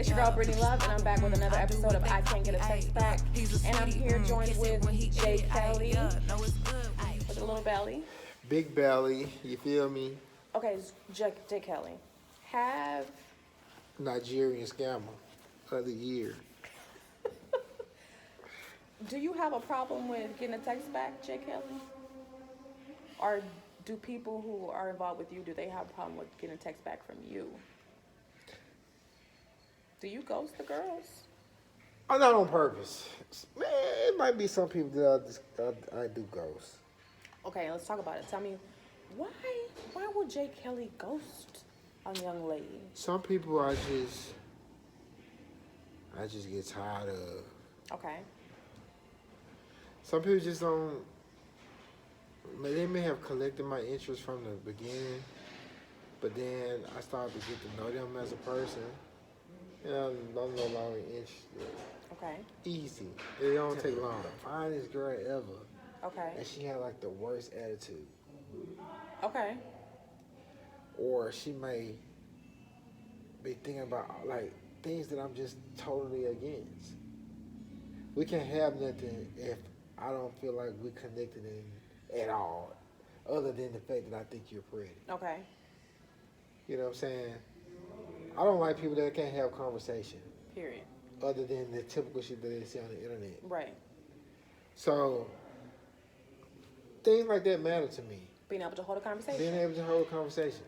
It's your girl Brittany Love, and I'm back with another episode of I Can't Get a Text Back. And I'm here joined with Jay Kelly with a little belly. Big belly, you feel me? Okay, Jay Kelly. Have Nigerian scammer of the year. Do you have a problem with getting a text back, Jay Kelly? Or do people who are involved with you, do they have a problem with getting a text back from you? Do you ghost the girls? Oh, not on purpose. Man, it might be some people that I do ghost. Okay, let's talk about it. Tell me, why would Jay Kelly ghost a young lady? Some people I just get tired of. Okay. Some people just don't. They may have collected my interest from the beginning, but then I started to get to know them as a person, and I'm no longer interested. Okay. Easy. It don't take long. Finest girl ever. Okay. And she had like the worst attitude. Okay. Or she may be thinking about like things that I'm just totally against. We can't have nothing if I don't feel like we're connected at all, other than the fact that I think you're pretty. Okay. You know what I'm saying? I don't like people that can't have conversation, Period. other than the typical shit that they see on the internet. Right. So things like that matter to me. Being able to hold a conversation. Being able to hold a conversation.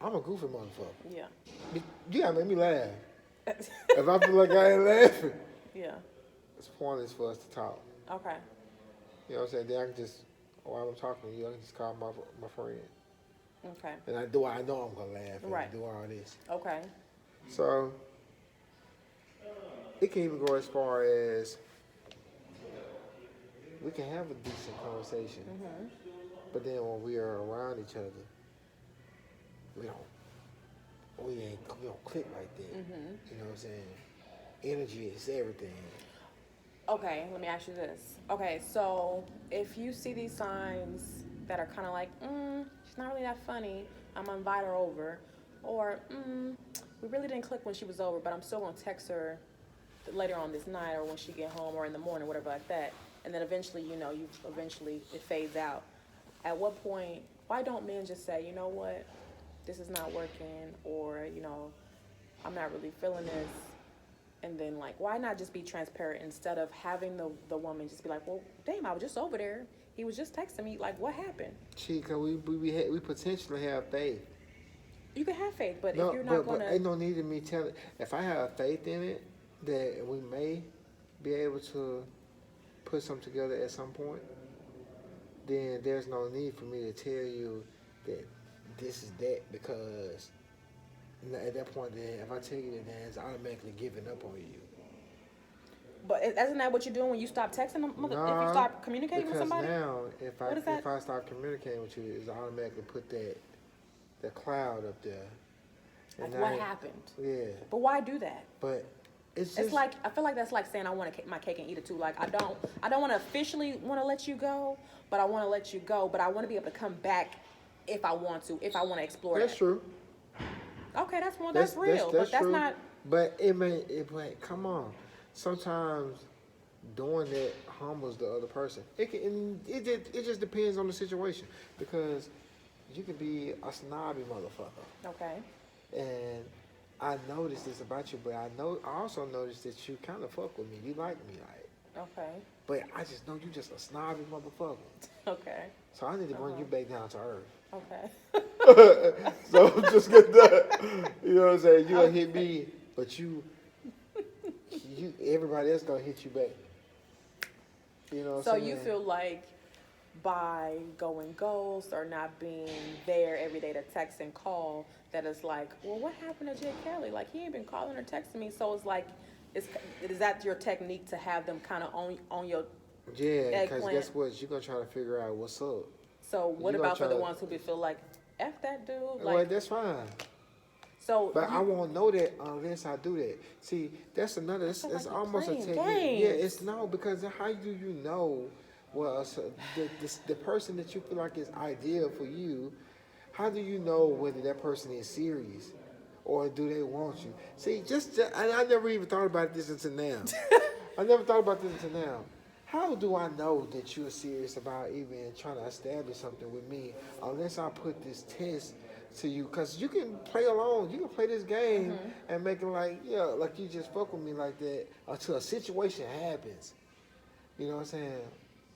I'm a goofy motherfucker. Yeah. You gotta make me laugh. If I feel like I ain't laughing, Yeah. it's pointless for us to talk. Okay. You know what I'm saying? Then I can just, while I'm talking to you, I can just call my friend. Okay. And I know I'm gonna laugh and Right. do all this. Okay. So it can even go as far as we can have a decent conversation, but then when we are around each other, we don't click like that. You know what I'm saying? Energy is everything. Okay, let me ask you this. Okay, so if you see these signs that are kind of like, she's not really that funny, I'm gonna invite her over, or we really didn't click when she was over, but I'm still gonna text her later on this night or when she get home or in the morning, whatever like that, and then eventually, it fades out. At what point, why don't men just say, you know what, this is not working, or, I'm not really feeling this? And then, like, why not just be transparent instead of having the woman just be like, well, damn, I was just over there. He was just texting me. Like, what happened? Cause we potentially have faith. You can have faith, but No, if you're not going but to... ain't no need in me telling. If I have faith in it, that we may be able to put something together at some point, then there's no need for me to tell you that this is that, because at that point, then if I tell you that, then it's automatically giving up on you. But isn't that what you're doing when you stop texting them? If you start communicating with somebody? Because now, if I start communicating with you, it's automatically put that cloud up there. Like, And what happened? Yeah. But why do that? But it's just... It's like, I feel like that's like saying I want my cake and eat it too. Like, I don't want to officially want to let you go, but I want to let you go. But I want to be able to come back if I want to explore That's that. true. Okay, that's real. But that's true. not... But it may, come on. Sometimes doing that humbles the other person. It just depends on the situation, because you can be a snobby motherfucker. Okay. And I noticed this about you, but I also noticed that you kind of fuck with me. You like me, like. Okay. But I just know you just a snobby motherfucker. Okay. So I need to bring you back down to earth. Okay. So just get that. You know what I'm saying? You gonna hit me, but everybody else gonna hit you back. You know what I'm saying? So you feel like by going ghost or not being there every day to text and call, that it's like, well, what happened to Jay Kelly? Like, he ain't been calling or texting me. So it's like, is that your technique to have them kind of on your Yeah, because eggplant? guess what? You're gonna try to figure out what's up. So what about for the ones who feel like, F that dude? Like, well, that's fine. So, but I won't know that unless I do that. See, that's another. It's like almost a technique. games. Yeah, it's no, because how do you know? Well, so the person that you feel like is ideal for you, how do you know whether that person is serious, or do they want you? See, I never even thought about this until now. I never thought about this until now. How do I know that you're serious about even trying to establish something with me unless I put this test to you? Because you can play along, you can play this game and make it like, yeah, like you just fuck with me like that until a situation happens. You know what I'm saying?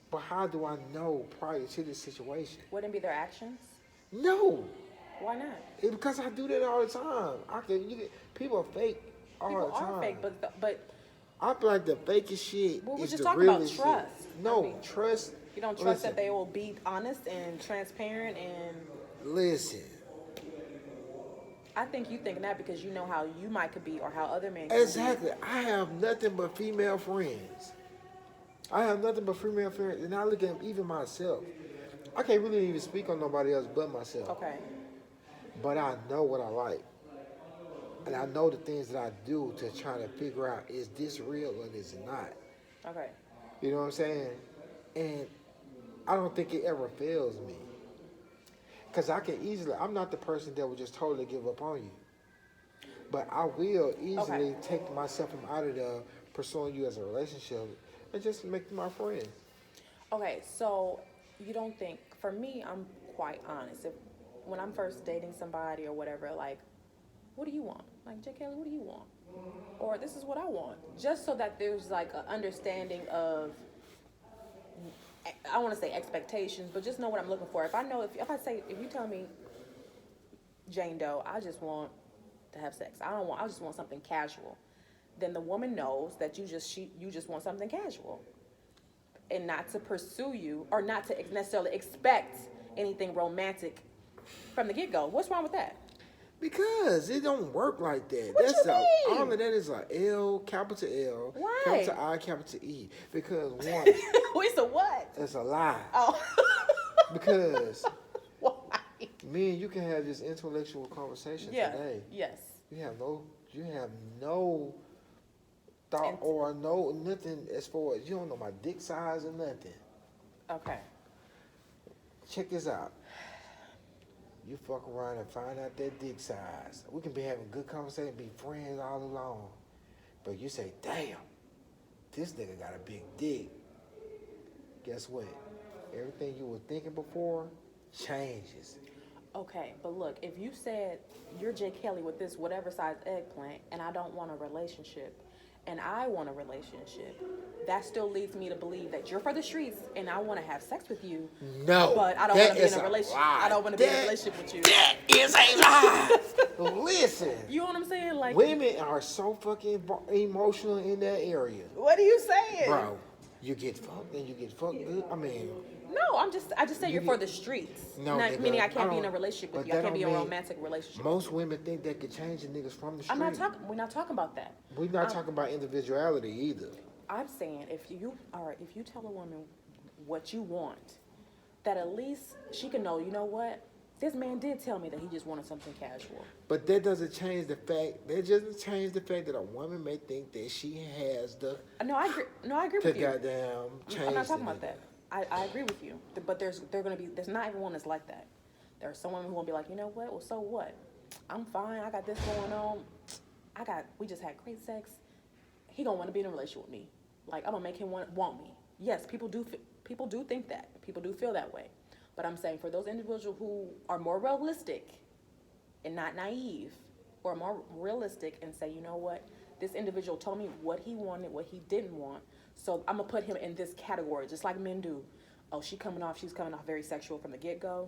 But how do I know prior to this situation? Wouldn't it be their actions? No. Why not? Because I do that all the time. People are fake all People the time. are fake, but I feel like the fakest shit we were is just the talking about realest trust. shit. No, I mean, trust. you don't trust that they will be honest and transparent, and Listen. I think you think that because you know how you might could be or how other men could Exactly. I have nothing but female friends. And I look at even myself. I can't really even speak on nobody else but myself. be. Okay. But I know what I like. And I know the things that I do to try to figure out, is this real or is it not? Okay. You know what I'm saying? And I don't think it ever fails me. Because I'm not the person that would just totally give up on you. But I will easily take myself from out of the pursuing you as a relationship and just make you my friend. Okay, so you don't think, for me, I'm quite honest. When I'm first dating somebody or whatever, like, what do you want? Like, J. Kelly, what do you want? Or this is what I want. Just so that there's like an understanding of, I want to say expectations, but just know what I'm looking for. If you tell me, Jane Doe, I just want to have sex. I just want something casual. Then the woman knows that you just want something casual. And not to pursue you, or not to necessarily expect anything romantic from the get-go. What's wrong with that? Because it don't work like that. What you mean? All of that is a L, capital L, Why? capital I, capital E. Because one, Wait, so what? it's a lie. Oh. Because Why? me and you can have this intellectual conversation Yeah. today. Yes. You have no thought or nothing as far as, you don't know my dick size or nothing. Okay. Check this out. You fuck around and find out that dick size. We can be having good conversation, be friends all along. But you say, damn, this nigga got a big dick. Guess what? Everything you were thinking before changes. Okay, but look, if you said you're J. Kelly with this whatever size eggplant and I don't want a relationship and I want a relationship, that still leads me to believe that you're for the streets and I want to have sex with you. No. But I don't want to be in a relationship. I don't want to be in a relationship with you. That is a lie. Listen. You know what I'm saying? Like, Women are so fucking emotional in that area. what are you saying? Bro, you get fucked and you get fucked good. I mean, No, I just say you're for the streets. No, Not, nigga, meaning I can't be in a relationship with but you. I that can't be in a don't mean- romantic relationship. most women think they could change the niggas from the street. We're not talking about that. We're not talking about individuality either. I'm saying if you tell a woman what you want, that at least she can know, you know what? This man did tell me that he just wanted something casual. But that doesn't change the fact. That doesn't change the fact that a woman may think that she has the No, I agree to with you. goddamn change. I'm not talking the about nigga. that. I agree with you. But there's not everyone that's like that. There are some women who will be like, you know what? Well, so what? I'm fine. I got this going on. We just had great sex. He gonna want to be in a relationship with me. Like, I'm gonna make him want me. Yes, people do think that. People do feel that way. But I'm saying for those individuals who are more realistic and not naive, or more realistic and say, you know what, this individual told me what he wanted, what he didn't want, so I'm gonna put him in this category, just like men do. Oh, she's coming off very sexual from the get-go.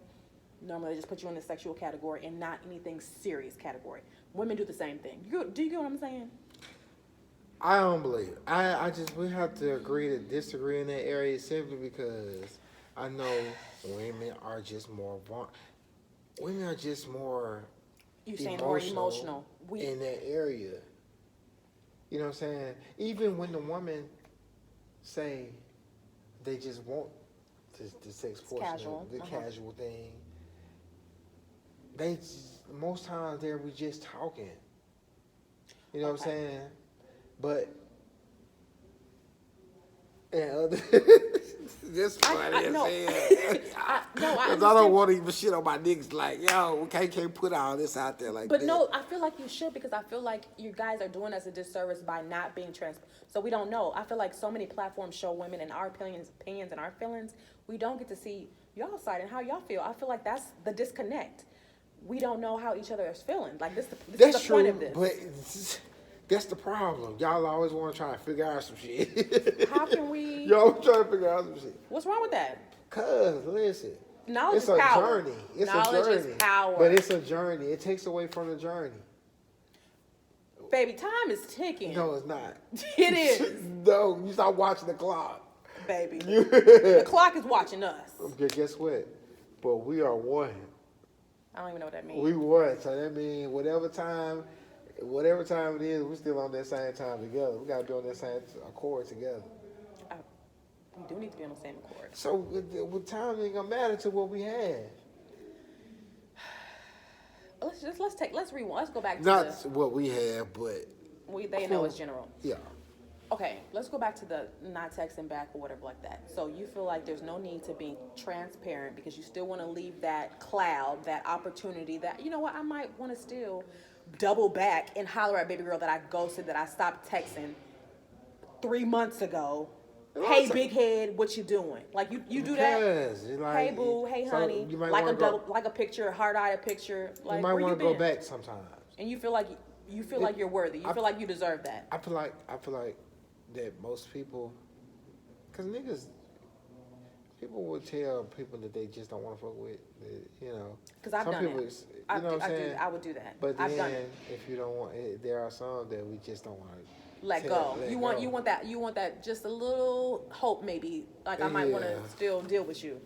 Normally they just put you in the sexual category and not anything serious category. Women do the same thing. Do you get what I'm saying? I don't believe it. We have to agree to disagree in that area simply because I know women are just more You saying more emotional. In that area. You know what I'm saying? Even when the woman say they just want the sex portion, casual. the casual thing, most times we just talking. You know what I'm saying? But and other This funny as no. hell. No, I Cause I don't understand. want to even shit on my niggas. Like, yo, we can't put all this out there like But that. no, I feel like you should because I feel like you guys are doing us a disservice by not being transparent. So we don't know. I feel like so many platforms show women and our opinions and our feelings. We don't get to see y'all side and how y'all feel. I feel like that's the disconnect. We don't know how each other is feeling. Like this That's is the true, point of this. but that's the problem. Y'all always want to try to figure out some shit. How can we? Y'all trying to figure out some shit. What's wrong with that? Cause listen, Knowledge it's is a power. journey. It's Knowledge a is journey. power. But it's a journey. It takes away from the journey. Baby, time is ticking. No, it's not. It is, No, you stop watching the clock. baby. The clock is watching us. Okay, guess what? But we are one. I don't even know what that means. We won. So that means whatever time it is, we're still on that same time together. We gotta be on that same accord together. We do need to be on the same accord. So with time ain't gonna matter to what we have. Let's rewind. Let's go back to Not what we have, but they know it's general. yeah. Okay, let's go back to the not texting back or whatever like that. So you feel like there's no need to be transparent because you still want to leave that cloud, that opportunity that, you know what, I might want to still double back and holler at baby girl that I ghosted, that I stopped texting 3 months ago. Hey, big head, what you doing? Like you do that? Because it's like, Hey boo, hey so honey, you might like a wanna go- double, like a picture, heart-eyed picture. Like You might where want to you go been? back sometimes. And you feel like you're worthy. You feel like you deserve that. I feel like that most people, cause niggas, people will tell people that they just don't want to fuck with. That, you know, Because I've some done people, it. You know what I'm saying? I would do that. But I've done then, it. if you don't want, there are some that we just don't want to Let go. You want that just a little hope maybe. Like I might want to Yeah. still deal with you.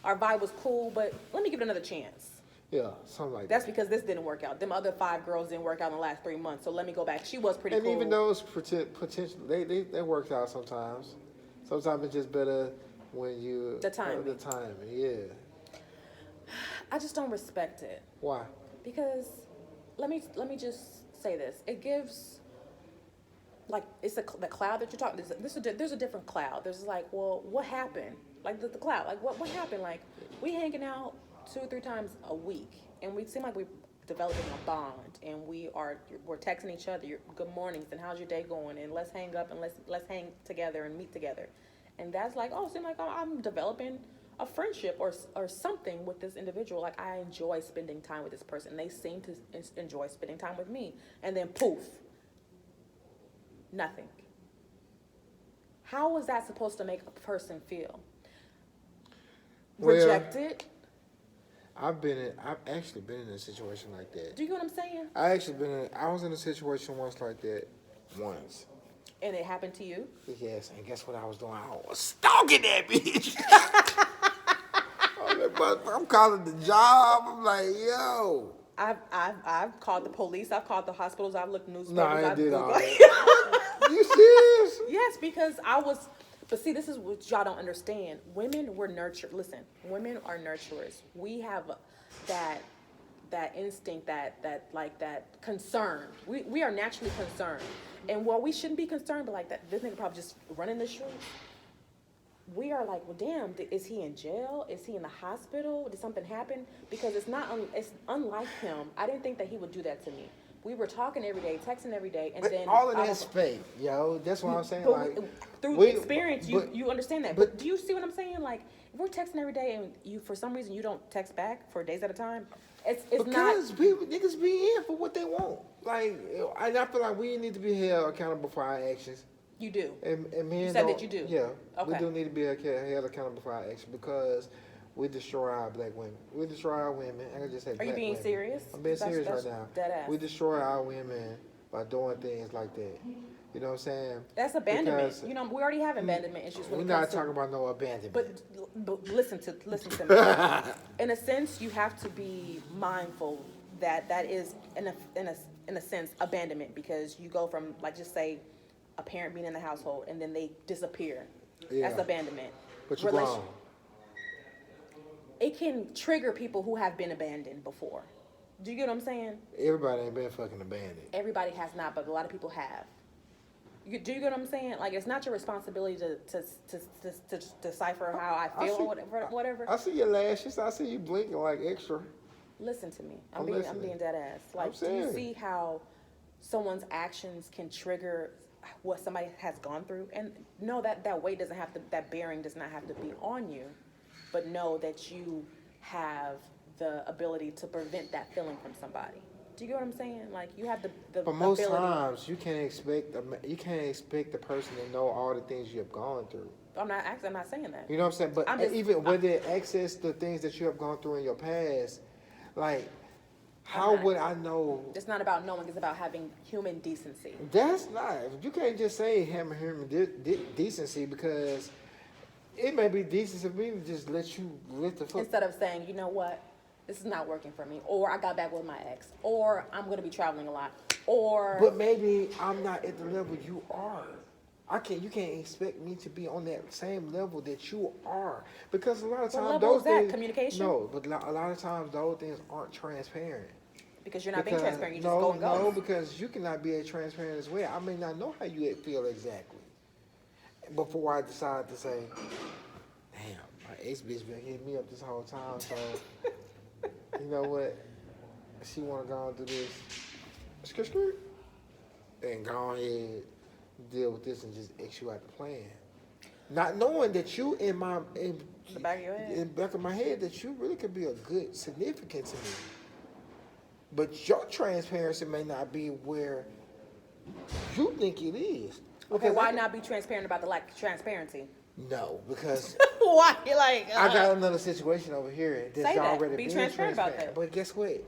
Our vibe was cool, but let me give it another chance. Yeah, something like That's that. because this didn't work out. Them other 5 girls didn't work out in the last 3 months. So let me go back. She was pretty And cool. even those potential, they worked out sometimes. Sometimes it's just better when you The timing. The timing, yeah. I just don't respect it. Why? Because let me just say this. It gives like it's the cloud that you're talking. There's a different cloud. There's like, well, what happened? Like the cloud. Like what happened? Like we hanging out 2 or 3 times a week, and we seem like we're developing a bond, and we're texting each other good mornings and how's your day going, and let's hang up and let's hang together and meet together, and that's like, oh, it seems like I'm developing a friendship or something with this individual. Like I enjoy spending time with this person. They seem to enjoy spending time with me, and then poof, nothing. How is that supposed to make a person feel? Well, Rejected? I've actually been in a situation like that. Do you get what I'm saying? I was in a situation once like that, once. And it happened to you? Yes, and guess what I was doing? I was stalking that bitch. I'm calling the job. I'm like, yo. I've called the police. I've called the hospitals. I've looked newspapers. No, I I've did all Googled. that. You serious? Yes, because I was. But see, this is what y'all don't understand. Women were nurtured. Listen, women are nurturers. We have that instinct, that concern. We are naturally concerned. And while we shouldn't be concerned, but like that, this nigga probably just running the streets. We are like, well, damn, is he in jail? Is he in the hospital? Did something happen? Because it's unlike him. I didn't think that he would do that to me. We were talking every day, texting every day, and But then all of that's fake, yo. That's what I'm saying. but Like through we- experience, but- you understand that. But do you see what I'm saying? Like, if we're texting every day and you, for some reason, you don't text back for days at a time, it's because not. people niggas be in for what they want. Like, I feel like we need to be held accountable for our actions. You do. And men You said don't, that you do. Yeah, we Okay. do need to be held accountable for our actions because we destroy our black women. We destroy our women. I can just say. Are you being women. serious? I'm being That's serious right now. dead ass. We destroy our women by doing things like that. You know what I'm saying? That's abandonment. Because You know, we already have abandonment issues. When we're it not comes to- talking about no abandonment. But listen to me. In a sense, you have to be mindful that is in a sense abandonment, because you go from, like, just say a parent being in the household and then they disappear. Yeah. That's abandonment. But you're Relation- wrong. It can trigger people who have been abandoned before. Do you get what I'm saying? Everybody ain't been fucking abandoned. Everybody has not, but a lot of people have. Do you get what I'm saying? Like, it's not your responsibility to decipher how I feel see- or whatever. I see your lashes. I see you blinking like extra. Listen to me. I'm I'm listening. being dead ass. I'm Like, do you saying. see how someone's actions can trigger what somebody has gone through? And know that weight doesn't have to, that bearing does not have to be on you, but know that you have the ability to prevent that feeling from somebody. Do you get what I'm saying? Like, you have the But most ability. times, you can't expect the person to know all the things you have gone through. I'm not saying that. You know what I'm saying? But I'm just- even when they access the things that you have gone through in your past, like, how not. would I know? It's not about knowing. It's about having human decency. That's not. You can't just say having human decency because it may be decent of me to just let you lift the foot. Instead of saying, you know what, this is not working for me, or I got back with my ex, or I'm going to be traveling a lot, or But maybe I'm not at the level you are. You can't expect me to be on that same level that you are because a lot of times level those is that? things. Communication? No, but a lot of times those things aren't transparent. because you're not being Because- transparent, you just go and go. No, because you cannot be as transparent as well. I may not know how you feel exactly before I decide to say, "Damn, my ex bitch been hitting me up this whole time." So you know what? She want to go and do this, skirt, and go ahead deal with this and just X you out the plan. Not knowing that you in The back of your head. in the back of my head that you really could be a good significant to me. But your transparency may not be where you think it is. Okay, Because why I- not be transparent about the lack of transparency? No, because Why? You're like, I got another situation over here that's Say that. already Be been transparent about that. But guess what?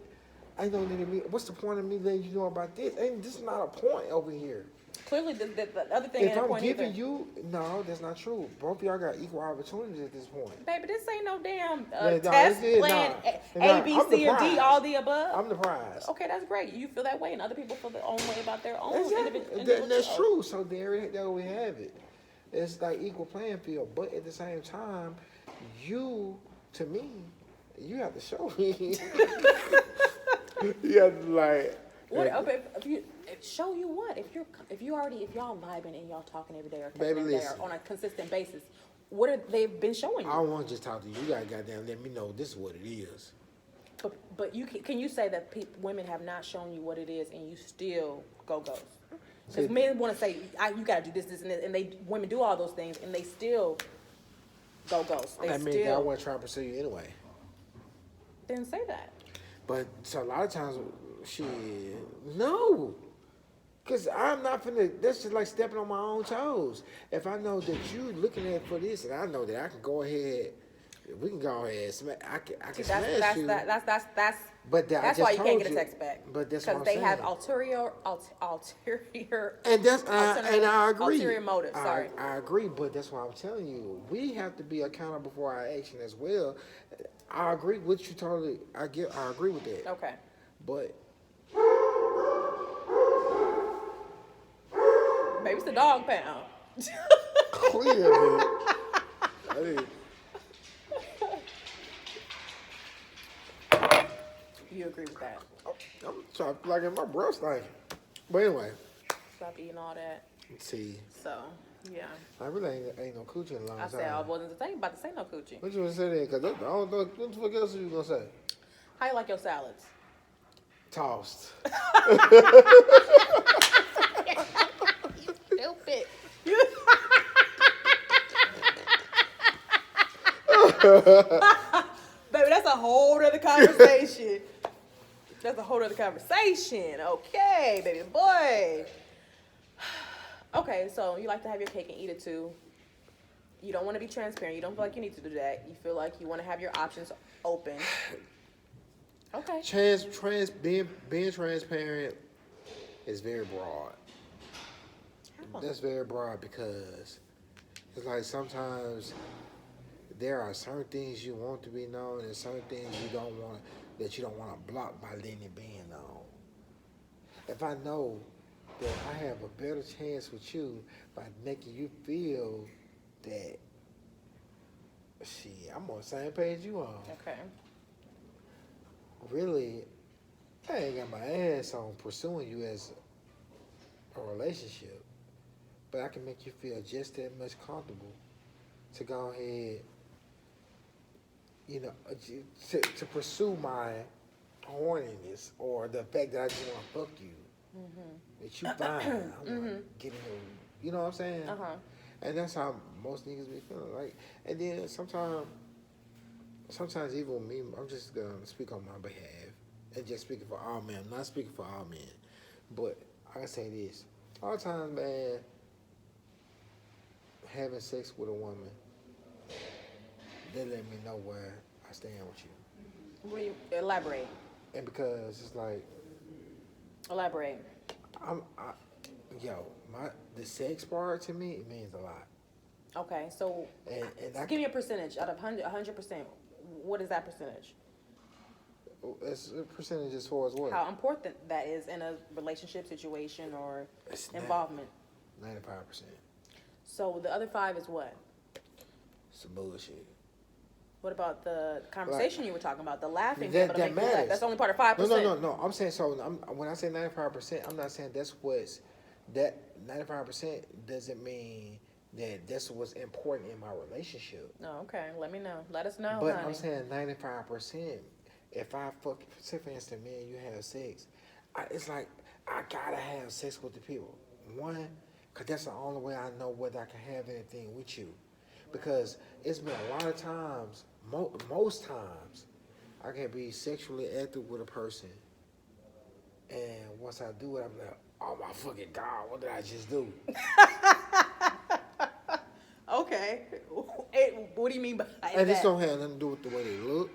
I don't need to be. What's the point of me letting you know about this? Ain't this is not a point over here? clearly the other thing If ain't a I'm point giving either. you, no, that's not true. Both of y'all got equal opportunities at this point. Baby, this ain't no damn No, test it is plan not. A, B, I'm the C, or D, prize. all the above. I'm the prize. Okay, that's great. You feel that way, and other people feel their own way about their own Exactly. individual. That's true. So there we have it. It's like equal playing field, but at the same time, to me, you have to show me. You have to like. What? Show you what? If y'all vibing and y'all talking every day or texting Baby, every day listen. or on a consistent basis, what are they've been showing I you? don't want to just talk to you. You gotta goddamn let me know this is what it is. But you can you say that women have not shown you what it is and you still go ghost? Because See- men want to say you gotta do this, and this, and women do all those things and they still go ghost. They That means that I still want to try to pursue you anyway. didn't say that. But so a lot of times, no. Because I'm not finna, that's just like stepping on my own toes. If I know that you looking at for this and I know that I can go ahead, we can go ahead, I can smash you. That's But that, I that's just why you can't told get a you. text back. But that's what because I'm they have saying. ulterior And that's alternative- and I agree. ulterior motives. Sorry. I agree, but that's why I'm telling you. We have to be accountable for our action as well. I agree with you totally. I agree with that. Okay. But Maybe it's the dog pound. clearly, I mean, You agree with that? I'm trying to like in my breath stinking. But anyway, Stop eating all that. let's see. So yeah, I really ain't no coochie in a long I time. said I wasn't about to say no coochie. What you want to say there? Because I don't know what the fuck else you gonna say. How you like your salads? Tossed. Stupid. Baby, that's a whole other conversation. That's a whole other conversation. Okay, baby boy. Okay, so you like to have your cake and eat it too. You don't want to be transparent. You don't feel like you need to do that. You feel like you want to have your options open. Okay. Being transparent is very broad. How? That's very broad because it's like sometimes there are certain things you want to be known and certain things you don't want that you don't want to block by letting it being known. If I know that I have a better chance with you by making you feel that I'm on the same page you are. Okay. Really, I ain't got my ass on pursuing you as a relationship. but I can make you feel just that much comfortable to go ahead, you know, to pursue my horniness or the fact that I just want to fuck you. That you fine. I'm like getting, you know what I'm saying? And that's how most niggas be feeling. Like, and then sometimes even with me, I'm just gonna speak on my behalf and just speaking for all men. I'm not speaking for all men, but I can say this: all the times, man, having sex with a woman, they let me know where I stand with you. Will you elaborate? And because it's like, Elaborate. the sex part to me, it means a lot. Okay, so And I give me a percentage out of 100%. What is that percentage? It's a percentage as far as what? How important that is in a relationship situation or It's involvement. 95%. So the other 5 is what? Some bullshit. What about the conversation you were talking about? The laughing. That make you laugh. matters. That's only part of 5%. No. I'm saying so. When I say 95%, I'm not saying that 95% doesn't mean that that's what's important in my relationship. No, okay. Let me know. Let us know, But honey. I'm saying 95%. If I say for instance, me and you have sex, it's like I gotta have sex with the people. One, because that's the only way I know whether I can have anything with you. Because it's been a lot of times, most times, I can be sexually active with a person, and once I do it, I'm like, oh my fucking God, what did I just do? Okay. What do you mean by that? And this don't have nothing to do with the way they look.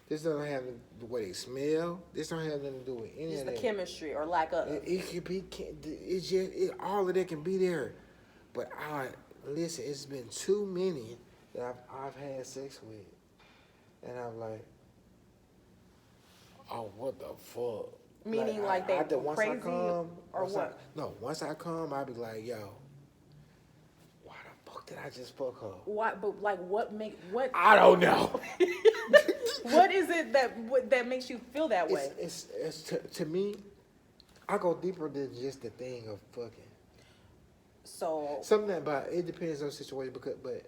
This don't have the way they smell. This don't have nothing to do with any Just of the that. chemistry or lack of. It could be, it's just, all of that can be there. But listen, it's been too many that I've had sex with. And I'm like, oh, what the fuck? Meaning like they after were once crazy I come, or what? once I come, I be like, yo, why the fuck did I just fuck her? Why? But like, what? I don't know. What is it that makes you feel that way? It's to me, I go deeper than just the thing of fucking. So Something about it depends on the situation, but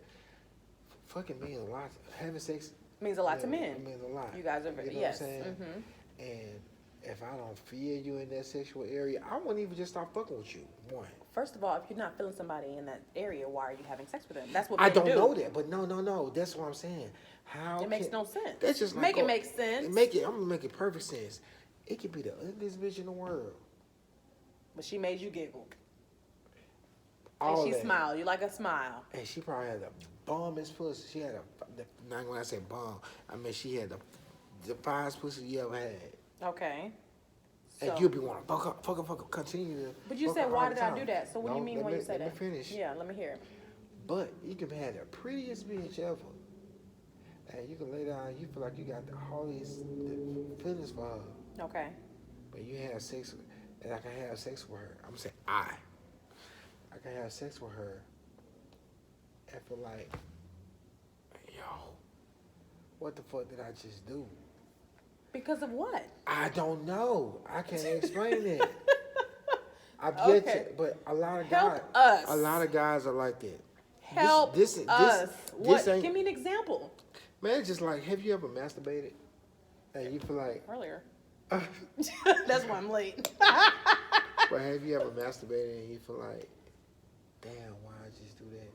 fucking means a lot. Having sex means a lot to men. It means a lot. You guys are very You know yes. what I'm saying? And if I don't feel you in that sexual area, I won't even just start fucking with you. One. First of all, if you're not feeling somebody in that area, why are you having sex with them? That's what I men don't do. know that, but no. That's what I'm saying. How It makes no sense. That's just like Make it make sense. I'm gonna make it perfect sense. It could be the ugliest bitch in the world. But she made you giggle. All And she that. smiled. You like a smile. And she probably had the bombest pussy. She had not when I say bomb, I mean she had the finest pussy you ever had. Okay. And So- you'll be wanting to fuck her, continue to. But you fuck said, her why all the did I time. do that? So what do you No, mean let when me- you say that? Let me finish. Yeah, let me hear. But you can have the prettiest bitch ever. And you can lay down, you feel like you got the holiest feelings for her. Okay. But you have sex, and I can have sex with her. I'm saying I can have sex with her and feel like, yo, what the fuck did I just do? Because of what? I don't know. I can't explain it. I've yet Okay. to, but a lot of Help guys, us. a lot of guys are like that. Help This us. What? ain't, Give me an example. man, it's just like, have you ever masturbated? And you feel like, Earlier. That's why I'm late. but have you ever masturbated and you feel like, damn, why I just do that?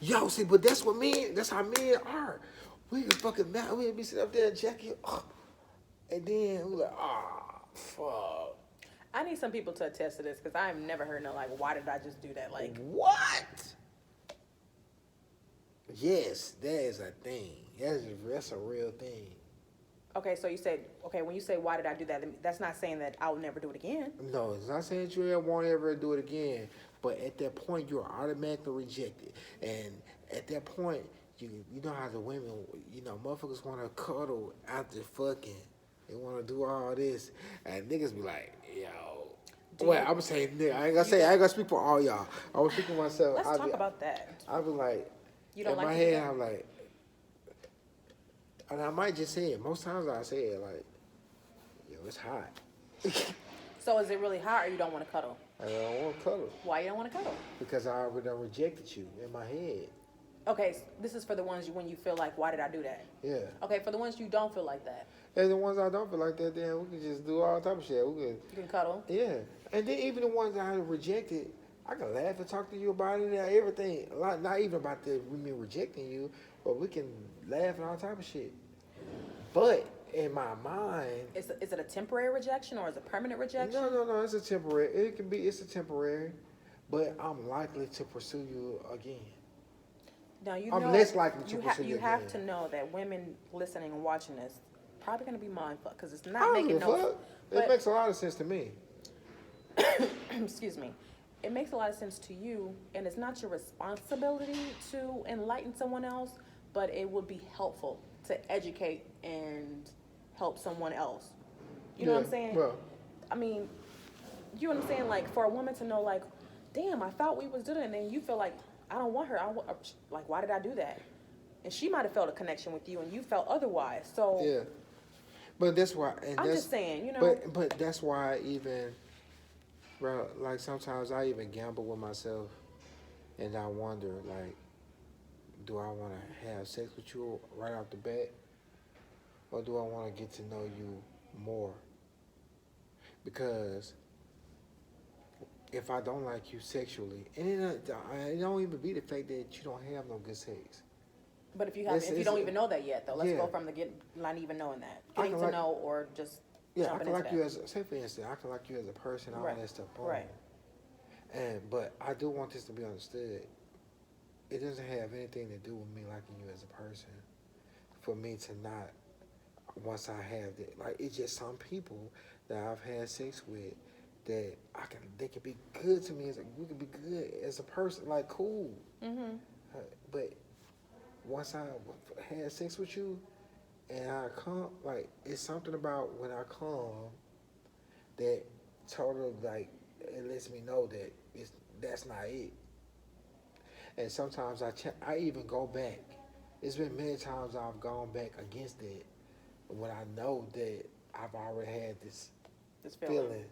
Yo, see, but that's how men are. We can fucking we'll be sitting up there and jacking, and then we like, fuck. I need some people to attest to this because I've never heard no like, why did I just do that? Like, What? Yes, that is a thing. That's a real thing. okay, so you said, okay, when you say why did I do that, that's not saying that I will never do it again. No, it's not saying that you won't ever do it again, but at that point you're automatically rejected, and at that point you know how the women, motherfuckers want to cuddle after fucking, they want to do all this, and niggas be like, yo. Well, I'm saying nigga. I ain't gonna speak for all y'all. I was speaking for myself. Let's talk about that. I be like, You don't in like my to do head, that? I'm like, and I might just say it. Most times I say it like, yo, it's hot. So is it really hot or you don't want to cuddle? I don't want to cuddle Why you don't want to cuddle? because I already done rejected you in my head. Okay, this is for the ones when you feel like, why did I do that? Yeah. Okay, for the ones you don't feel like that, And the ones I don't feel like that, then we can just do all type of shit. We can, you can cuddle. yeah. And then even the ones that I rejected, I can laugh and talk to you about it and everything. Not even about me rejecting you, but we can laugh and all type of shit. But in my mind, Is it a temporary rejection or is it permanent rejection? no, it's a temporary. It's a temporary, but I'm likely to pursue you again. Now you I'm know less likely to you pursue you you have again. to know that women listening and watching this probably gonna be mindfuck because it's I not don't making give a no. fuck. It but- makes a lot of sense to me. excuse me. It makes a lot of sense to you, and it's not your responsibility to enlighten someone else, but it would be helpful to educate and help someone else. You know what I'm Yeah, saying? Well, I mean, you know what I'm saying? Like, for a woman to know, like, damn, I thought we was doing it, and then you feel like, I don't want her. Like, why did I do that? And she might have felt a connection with you, and you felt otherwise. So, yeah. But that's why. And I'm that's, just saying, you know. But that's why even, bro, like sometimes I even gamble with myself, and I wonder, like, do I want to have sex with you right off the bat, or do I want to get to know you more? Because if I don't like you sexually, and it don't even be the fact that you don't have no good sex. But if you have, if you it's- don't even know that yet, though, let's yeah. go from the not even knowing that, I getting can to like- know, or just Yeah, I jumping can into like that. you as, say for instance, I can like you as a person, all Right. that stuff. Boom. Right. But I do want this to be understood. It doesn't have anything to do with me liking you as a person. For me to not, once I have it, like it's just some people that I've had sex with that they can be good to me we can be good as a person, like cool. Mm-hmm. But once I had sex with you and I come, like it's something about when I come that totally like it lets me know that that's not it. And sometimes I even go back. It's been many times I've gone back against it when I know that I've already had this This feeling. feeling,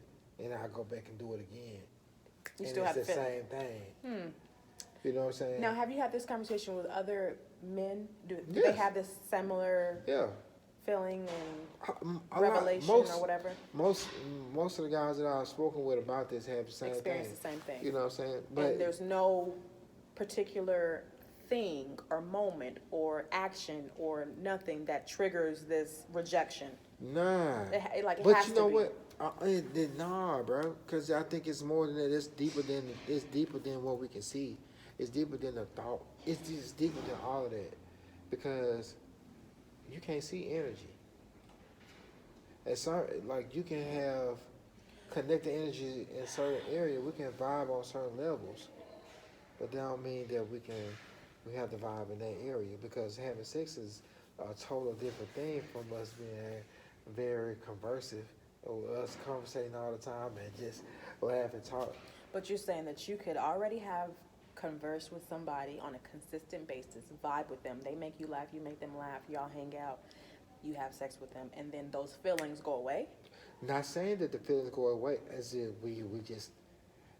and I go back and do it again. You and still it's have the the feeling. same thing. Hmm. You know what I'm saying? Now, have you had this conversation with other men? Do they Yes. have this similar Yeah. feeling and A lot- revelation most, or whatever? Most of the guys that I've spoken with about this have the same Experience thing. the same thing. You know what I'm saying? And But there's no particular thing or moment or action or nothing that triggers this rejection. nah. It But has you know to be. what? Nah, bro. Because I think it's more than that. It's deeper than what we can see. It's deeper than the thought. It's just deeper than all of that. Because you can't see energy. Like you can have connected energy in certain areas. We can vibe on certain levels, but that don't mean that we have to vibe in that area, because having sex is a total different thing from us being very conversive, or us conversating all the time and just laugh and talk. But you're saying that you could already have conversed with somebody on a consistent basis, vibe with them. They make you laugh, you make them laugh, y'all hang out, you have sex with them, and then those feelings go away? Not saying that the feelings go away, as if we just,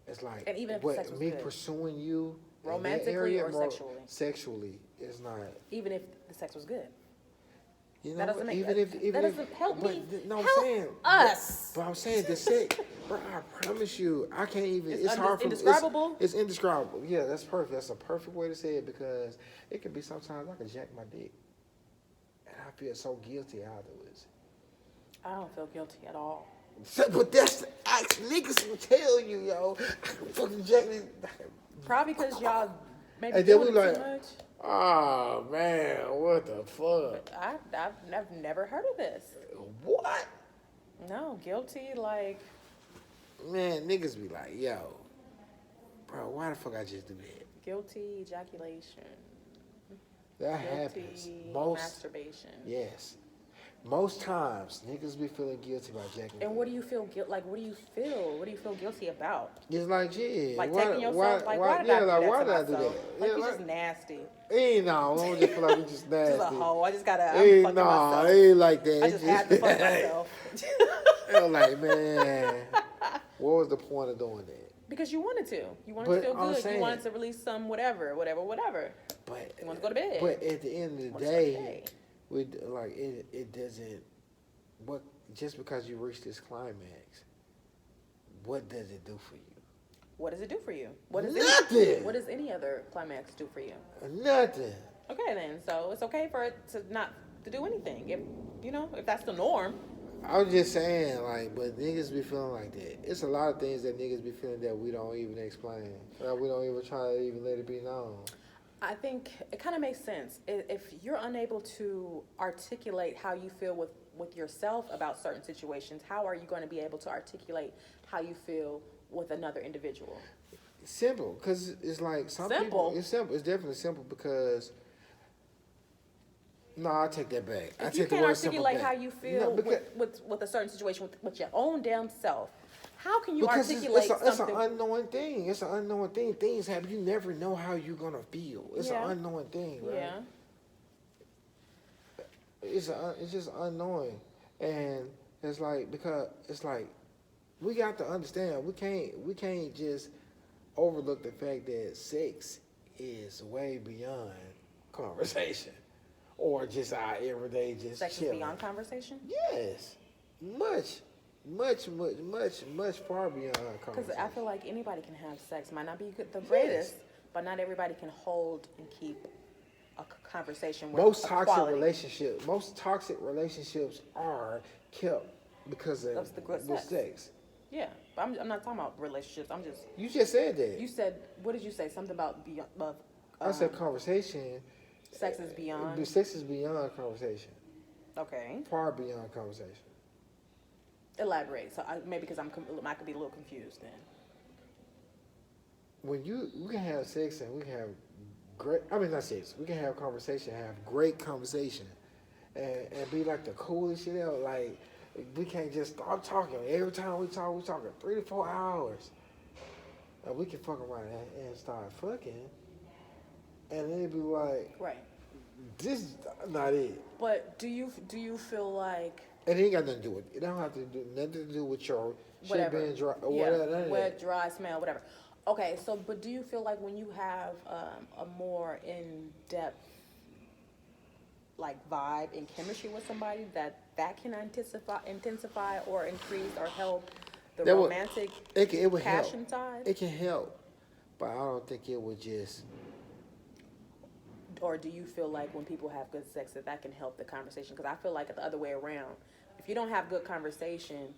it's like, And even if the what, sex was me good. pursuing you in that Romantically area, or more sexually? Sexually, it's not. Even if the sex was good. You know, That doesn't make even if that doesn't help but, me. No, I'm Help saying us. But I'm saying the sex, bro. I promise you, I can't even. It's hard for indescribable? It's indescribable. Yeah, that's perfect. That's a perfect way to say it, because it can be sometimes I can jack my dick, and I feel so guilty afterwards. I don't feel guilty at all. But that's niggas will tell you, yo. I can fucking jack me. Probably because y'all maybe And then doing we it like- too much. Oh man, what the fuck? I've never heard of this. What? No, guilty, like, Man, niggas be like, yo, bro, why the fuck I just do that? guilty ejaculation. That happens. Guilty Most, masturbation. yes. Most times, niggas be feeling guilty about jacking. And what do you feel like? What do you feel? What do you feel guilty about? It's like, yeah. Like why, taking yourself? why, Like why did I do like, that why to did I do myself? that? Like Yeah, you like, just nasty. ain't no, I don't just feel like we just nasty. Just a hoe. I just gotta. I'm Ain't fucking myself. ain't like that. I just had to fuck myself. I'm like, man, What was the point of doing that? Because you wanted to. You wanted But to feel I'm good. saying- You wanted to release some whatever. But You want to go to bed. But at the end of the Want to start the day, we like it doesn't. What just because you reach this climax, what does it do for you? What does it do for you? What does Nothing. What does any other climax do for you? Nothing. Okay, then. So it's okay for it to not to do anything. If that's the norm. I was just saying, like, but niggas be feeling like that. It's a lot of things that niggas be feeling that we don't even explain. Like, we don't even try to even let it be known. I think it kind of makes sense. If you're unable to articulate how you feel with yourself about certain situations, how are you going to be able to articulate how you feel with another individual? Simple, because it's like some Simple? people. It's simple. It's definitely simple because. No, I take that back. I If you take the can't word simple articulate back. how you feel No, because, with a certain situation with your own damn self, how can you because articulate it's an something? unknown thing. It's an unknown thing. Things happen. You never know how you're gonna feel. It's Yeah. an unknown thing, right? Yeah. It's just unknowing, and it's like because it's like we got to understand we can't just overlook the fact that sex is way beyond conversation or just our everyday just Sex is chilling. beyond conversation? Yes, much far beyond Because conversation. I feel like anybody can have sex. Might not be the greatest, but not everybody can hold and keep a conversation with Most a toxic quality. relationships are kept because That's of the good with sex. sex. Yeah, but I'm not talking about relationships. I'm just. You just said that. You said, what did you say? Something about beyond. I said conversation. Sex is beyond. Sex is beyond conversation. Okay. Far beyond conversation. Elaborate. So maybe because I could be a little confused then. When we can have sex and we can have not sex. We can have conversation, have great conversation, and be like the coolest shit ever. Like we can't just start talking. Every time we talking 3 to 4 hours. And we can fuck around and start fucking, and then be like, Right. this is not it. But do you feel like And it ain't got nothing to do with it. It don't have to do nothing to do with your whatever, shit being dry or yeah, whatever. None of wet, that. dry, smell, whatever? Okay, so but do you feel like when you have a more in-depth like vibe and chemistry with somebody that can intensify or increase or help the That would- romantic It would passion help. side? It can help, but I don't think it would just. Or do you feel like when people have good sex that can help the conversation? Because I feel like the other way around. If you don't have good conversation,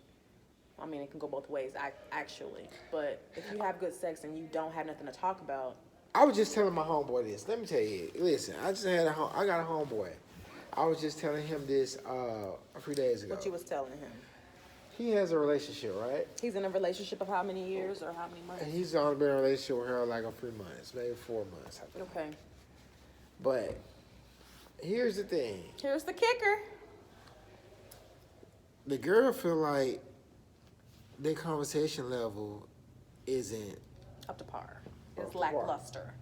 I mean, it can go both ways, actually. But if you have good sex and you don't have nothing to talk about, I was just telling my homeboy this. Let me tell you. Listen, I got a homeboy. I was just telling him this a few days ago. what you was telling him. He has a relationship, right? He's in a relationship of how many years or how many months? And he's only been in a relationship with her like a few months, maybe 4 months. I think. Okay. But here's the thing: Here's the kicker. the girl feel like their conversation level isn't. Up to par. Up It's to par. lackluster.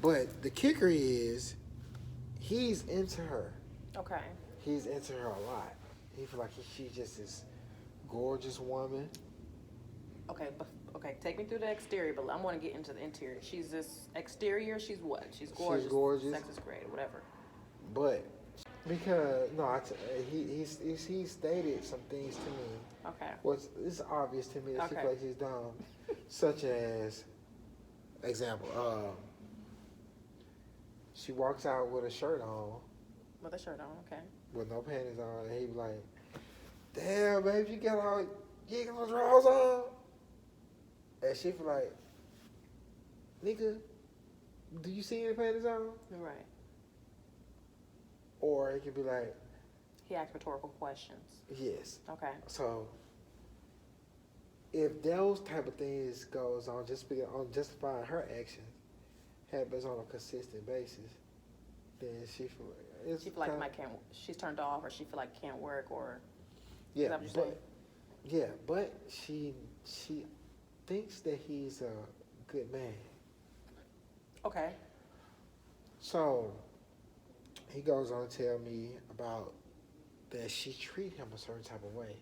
But the kicker is, he's into her. Okay. He's into her a lot. He feel like she's just this gorgeous woman. Okay, take me through the exterior, but I want to get into the interior. She's this exterior, she's what? She's gorgeous. She's gorgeous. Sex is great, whatever. But because he stated some things to me. Okay. What's it's obvious to me that she Okay. feels like she's dumb, such as example. She walks out with a shirt on, With a shirt on, okay. with no panties on, and he be like, "Damn, babe, you got no drawers on." And she feel like, "Nigga, do you see any panties on?" Right. Or it could be like, He asked rhetorical questions. "Yes." Okay. So if those type of things goes on, on justifying her actions, happens on a consistent basis, then she feel it's She feel like kinda- she's turned off, or she feel like can't work, or yeah, that what you're saying? but she thinks that he's a good man. Okay. So he goes on to tell me about that she treat him a certain type of way.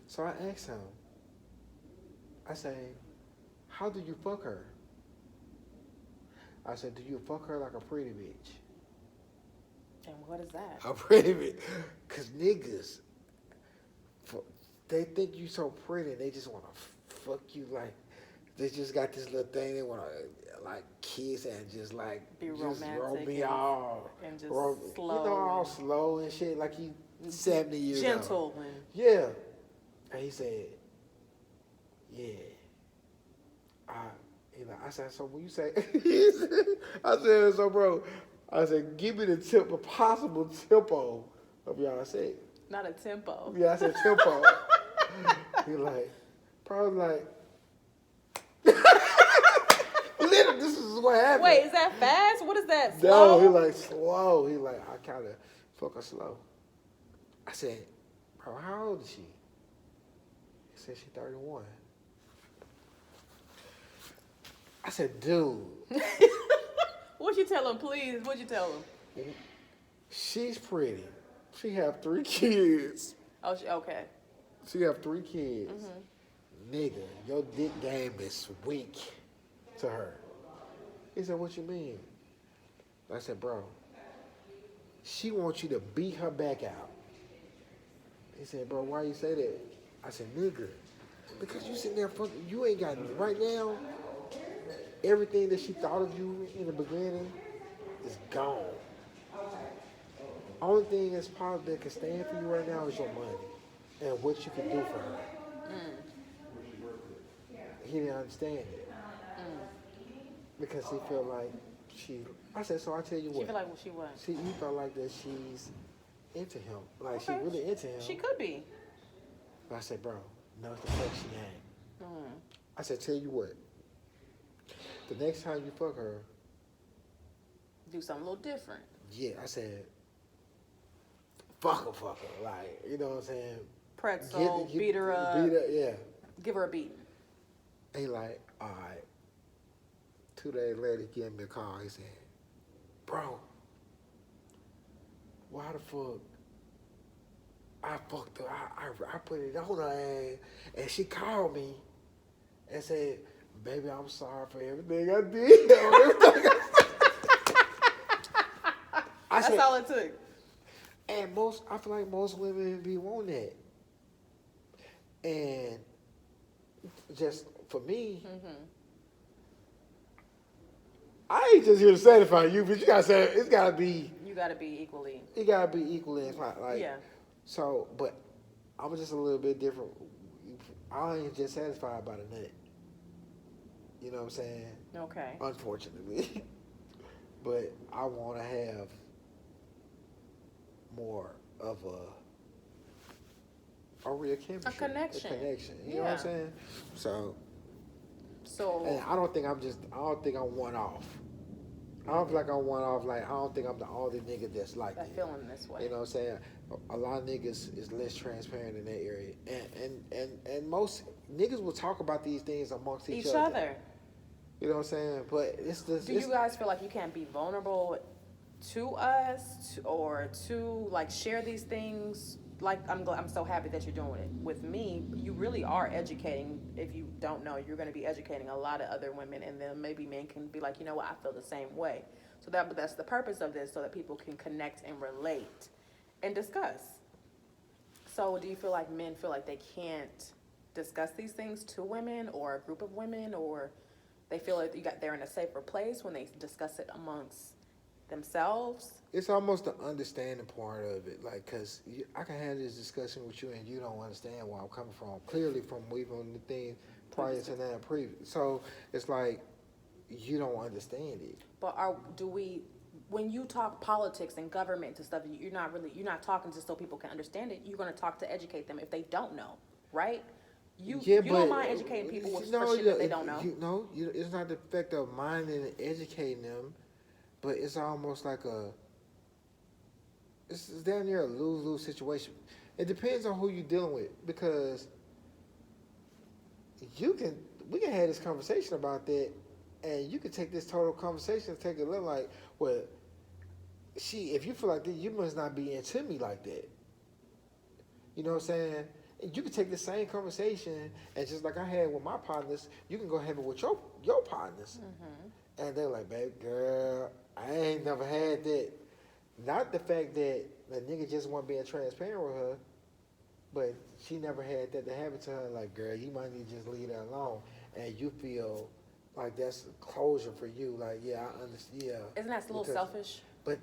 So I asked him, I say, how do you fuck her? I said, do you fuck her like a pretty bitch? And what is that? A pretty bitch. Because niggas, they think you so pretty, they just want to fuck you like, they just got this little thing they want to like kiss and just like, Be just romantic roll me and- all. and just roll, slow You know, all and- slow and shit, like you 70 years old. Gentle and Yeah. And he said, yeah. I said, so when you say, I said, so bro, I said, give me the possible tempo of y'all sex. not a tempo. Yeah, I said tempo. He like, probably like, literally, this is what happened. Wait, is that fast? What is that? No, Slow? he like slow. He like, I kind of fuck her slow. I said, bro, how old is she? He said, she 31. I said, dude, What'd you tell him, please? What'd you tell him? she's pretty. She have 3 kids. Oh, okay. She have 3 kids. Mm-hmm. Nigga, your dick game is weak to her. He said, what you mean? I said, bro, she wants you to beat her back out. He said, bro, why you say that? I said, nigga, because you sitting there fucking, you ain't got, right now, everything that she thought of you in the beginning is gone. Only thing that's positive that can stand for you right now is your money and what you can do for her. He didn't understand it because he felt like I said, so I tell you She what. feel like she was. He felt like that she's into him, like Okay. she really into him. She could be. But I said, bro, no, the fuck she ain't. Mm. I said, tell you what. The next time you fuck her, Do something a little different. yeah, I said, fuck her, like, you know what I'm saying? Pretzel, beat her up, Beat her, yeah. give her a beating. He like, all right. 2 days later, he gave me a call. He said, bro, why the fuck? I fucked her. I put it on her ass. And she called me and said, baby, I'm sorry for everything I did. That's said, all it took. and I feel like most women be want that. And just for me, I ain't just here to satisfy you, but you gotta say it's gotta be. You gotta be equally. It gotta be equally inclined. Like, Yeah. So, but I'm just a little bit different. I ain't just satisfied by the nut. You know what I'm saying? Okay. Unfortunately, but I want to have more of a real chemistry, connection. a connection. You know what I'm Yeah. saying? So, So and I don't think I'm one off. I don't feel like I'm one off. Like, I don't think I'm the only nigga that's like that that. feeling this way. You know what I'm saying? A lot of niggas is less transparent in that area, and most niggas will talk about these things amongst each other. You know what I'm saying? But it's just. Do you guys feel like you can't be vulnerable to us or to like share these things? Like I'm so happy that you're doing it with me. You really are educating. If you don't know, you're going to be educating a lot of other women, and then maybe men can be like, you know what, I feel the same way. So that's the purpose of this, so that people can connect and relate and discuss. So do you feel like men feel like they can't discuss these things to women or a group of women, or they feel like they're in a safer place when they discuss it amongst themselves? It's almost the understanding part of it, like, cause I can have this discussion with you and you don't understand where I'm coming from. Clearly, from even the thing prior to that, previous. So it's like you don't understand it. But when you talk politics and government and stuff, you're not talking just so people can understand it. You're going to talk to educate them if they don't know, right? You don't mind educating people for shit that they don't know. It's not the fact of minding and educating them, but it's almost like it's down there a lose-lose situation. It depends on who you're dealing with, because we can have this conversation about that, and you can take this total conversation and take it like, well, if you feel like that, you must not be into me like that. You know what I'm saying? you can take the same conversation and just like I had with my partners, you can go have it with your partners. And they're like, baby girl, I ain't never had that. Not the fact that the nigga just wasn't being transparent with her, but she never had that to happen to her. Like, girl, you might need to just leave that alone. And you feel like that's closure for you. Like, yeah, I understand. Yeah. Isn't that a little selfish? But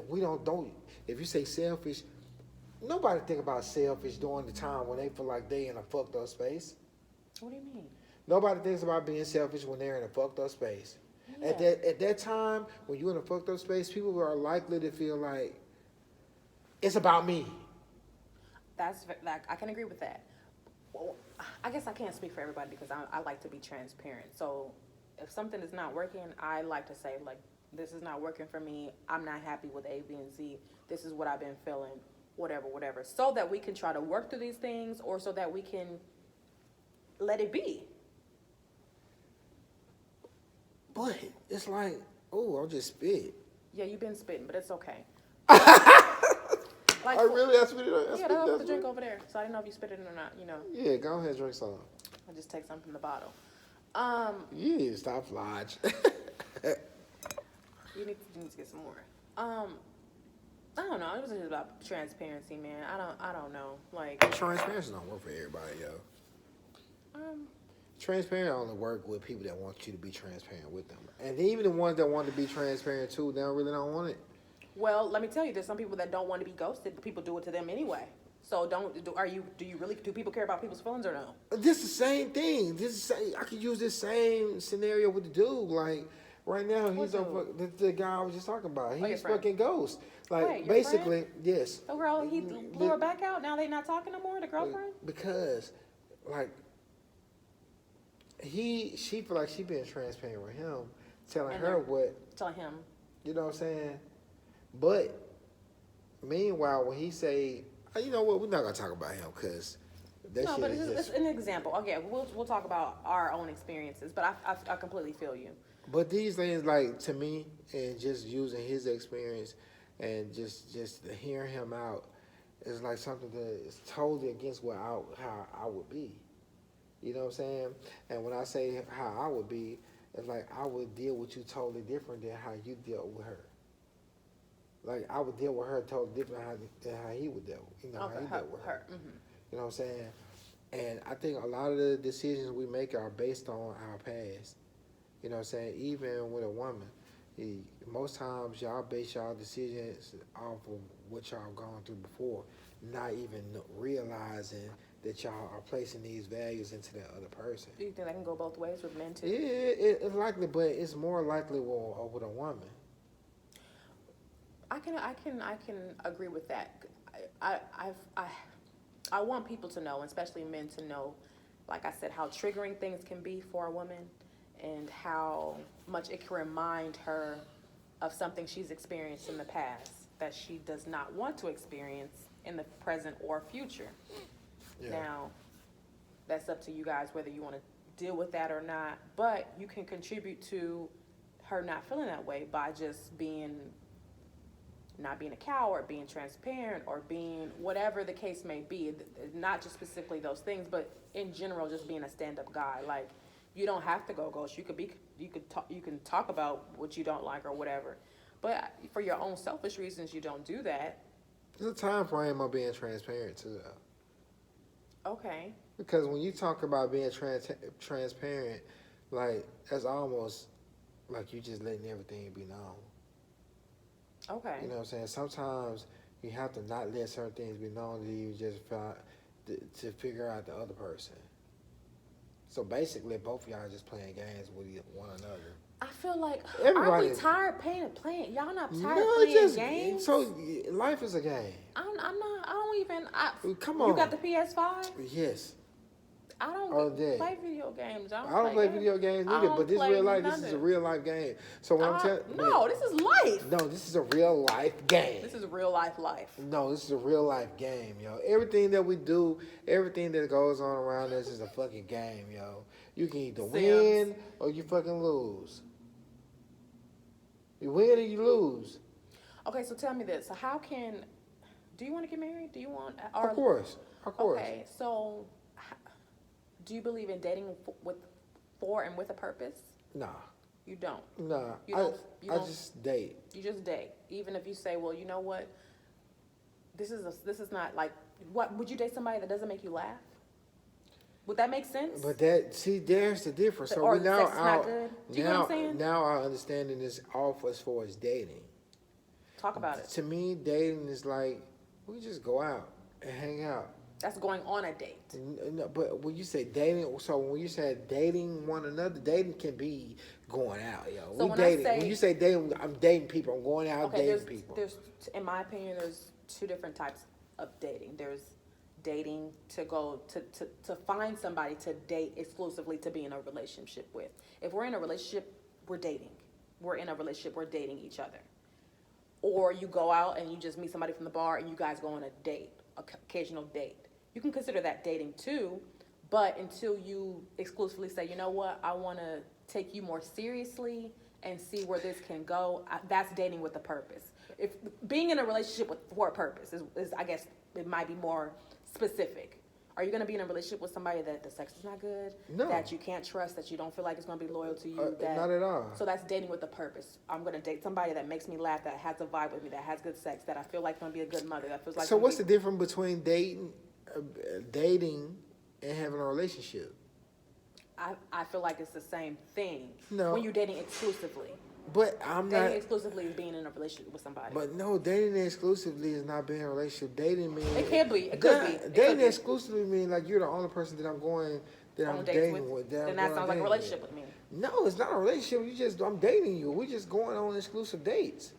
we don't. If you say selfish, nobody think about selfish during the time when they feel like they in a fucked up space. What do you mean? Nobody thinks about being selfish when they're in a fucked up space. Yeah. At that time, when you're in a fucked up space, people are likely to feel like it's about me. I can agree with that. Well, I guess I can't speak for everybody because I like to be transparent. So if something is not working, I like to say, like, this is not working for me. I'm not happy with A, B, and Z. This is what I've been feeling, whatever. So that we can try to work through these things or so that we can let it be. But it's like, oh, I'll just spit. Yeah, you've been spitting, but it's okay. I really, I spit it. Yeah, that's the drink over there. So I didn't know if you spit it or not, you know. Yeah, go ahead, drink some. I'll just take some from the bottle. You need to stop lodge. You need to get some more. I don't know. It was just about transparency, man. I don't know. Like, Transparency don't work for everybody, yo. Transparent only work with people that want you to be transparent with them. And even the ones that want to be transparent too, they really don't want it. well, let me tell you, there's some people that don't want to be ghosted, but people do it to them anyway. So do people care about people's feelings or no? This is the same thing. I could use this same scenario with the dude. Like right now, he's on the guy I was just talking about. He's fucking ghost. Like Wait, your basically, yes. The girl, he blew her back out. Now they not talking no more. The girlfriend. Because, like, she feel like she being transparent with him, telling And her they're- what, Tell him. you know what I'm saying. But meanwhile, when he say, you know what, we're not gonna talk about him because that No, shit but is it's just. an example. Okay, we'll talk about our own experiences, but I completely feel you. But these things, like to me, and just using his experience and just hearing him out is like something that is totally against how I would be. You know what I'm saying? And when I say how I would be, it's like I would deal with you totally different than how you dealt with her. Like I would deal with her totally different than how he would deal. You know, Okay, how he dealt with her. Mm-hmm. You know what I'm saying? And I think a lot of the decisions we make are based on our past. You know what I'm saying? Even with a woman, most times y'all base y'all decisions off of what y'all gone through before, not even realizing that y'all are placing these values into that other person. Do you think that can go both ways with men too? Yeah, it's likely, but it's more likely with a woman. I can agree with that. I want people to know, especially men to know, like I said, how triggering things can be for a woman and how much it can remind her of something she's experienced in the past that she does not want to experience in the present or future. Yeah. Now, that's up to you guys whether you want to deal with that or not, but you can contribute to her not feeling that way by just not being a coward, being transparent, or being whatever the case may be. Not just specifically those things, but in general, just being a stand-up guy. Like, you don't have to go ghost. You can talk about what you don't like or whatever, but for your own selfish reasons, you don't do that. There's a time frame of being transparent too, though. Okay. Because when you talk about being transparent, like that's almost like you just letting everything be known. Okay. You know what I'm saying? Sometimes you have to not let certain things be known to you just to figure out the other person. So basically, both of y'all are just playing games with one another. I feel like, Everybody- are we tired playing? Y'all not tired No, playing games? So life is a game. I'm not. I don't even. Come on. You got the PS5? Yes. I don't Oh, yeah. play video games. I don't play video games I either, don't but this play real life. This is a nothing. real life game. So when I'm telling No, this is life. no, this is a real life game. This is real life. No, this is a real life game, yo. Everything that we do, everything that goes on around us is a fucking game, yo. You can either win or you fucking lose. You win or you lose. Okay, so tell me this. So how can Do you want to get married? Do you want? Of course. Okay, so do you believe in dating for and with a purpose? Nah. You don't. Nah. You don't. I just date. You just date, even if you say, well, you know what? This is not like what would you date somebody that doesn't make you laugh? Would that make sense? But there's the difference. So Or we now sex is not good? Do you know what I'm saying? Now our understanding is off as far as dating. Talk about it. To me, dating is like we just go out and hang out. That's going on a date. No, but when you say dating, so when you say dating one another, dating can be going out, yo. So we when dating. I say, when you say dating, I'm dating people. I'm going out okay, dating people. there's, in my opinion, there's two different types of dating. There's dating to go to find somebody to date exclusively to be in a relationship with. If we're in a relationship, we're dating. We're in a relationship, we're dating each other. Or you go out and you just meet somebody from the bar and you guys go on a date, occasional date. You can consider that dating too, but until you exclusively say, you know what, I want to take you more seriously and see where this can go, that's dating with a purpose. If being in a relationship for a purpose is, I guess, it might be more specific. Are you going to be in a relationship with somebody that the sex is not good, No. that you can't trust, that you don't feel like it's going to be loyal to you? Not at all. So that's dating with a purpose. I'm going to date somebody that makes me laugh, that has a vibe with me, that has good sex, that I feel like going to be a good mother, that feels like. So what's the difference between dating and having a relationship? I feel like it's the same thing. No. When you're dating exclusively. But I'm Dating not. exclusively is being in a relationship with somebody. But no, dating exclusively is not being in a relationship. Dating means It can be. It could be. It Dating could be. exclusively means like you're the only person that I'm On dates dating with. then I'm that going sounds like a dating relationship with. with me. No, it's not a relationship. I'm dating you. We're just going on exclusive dates.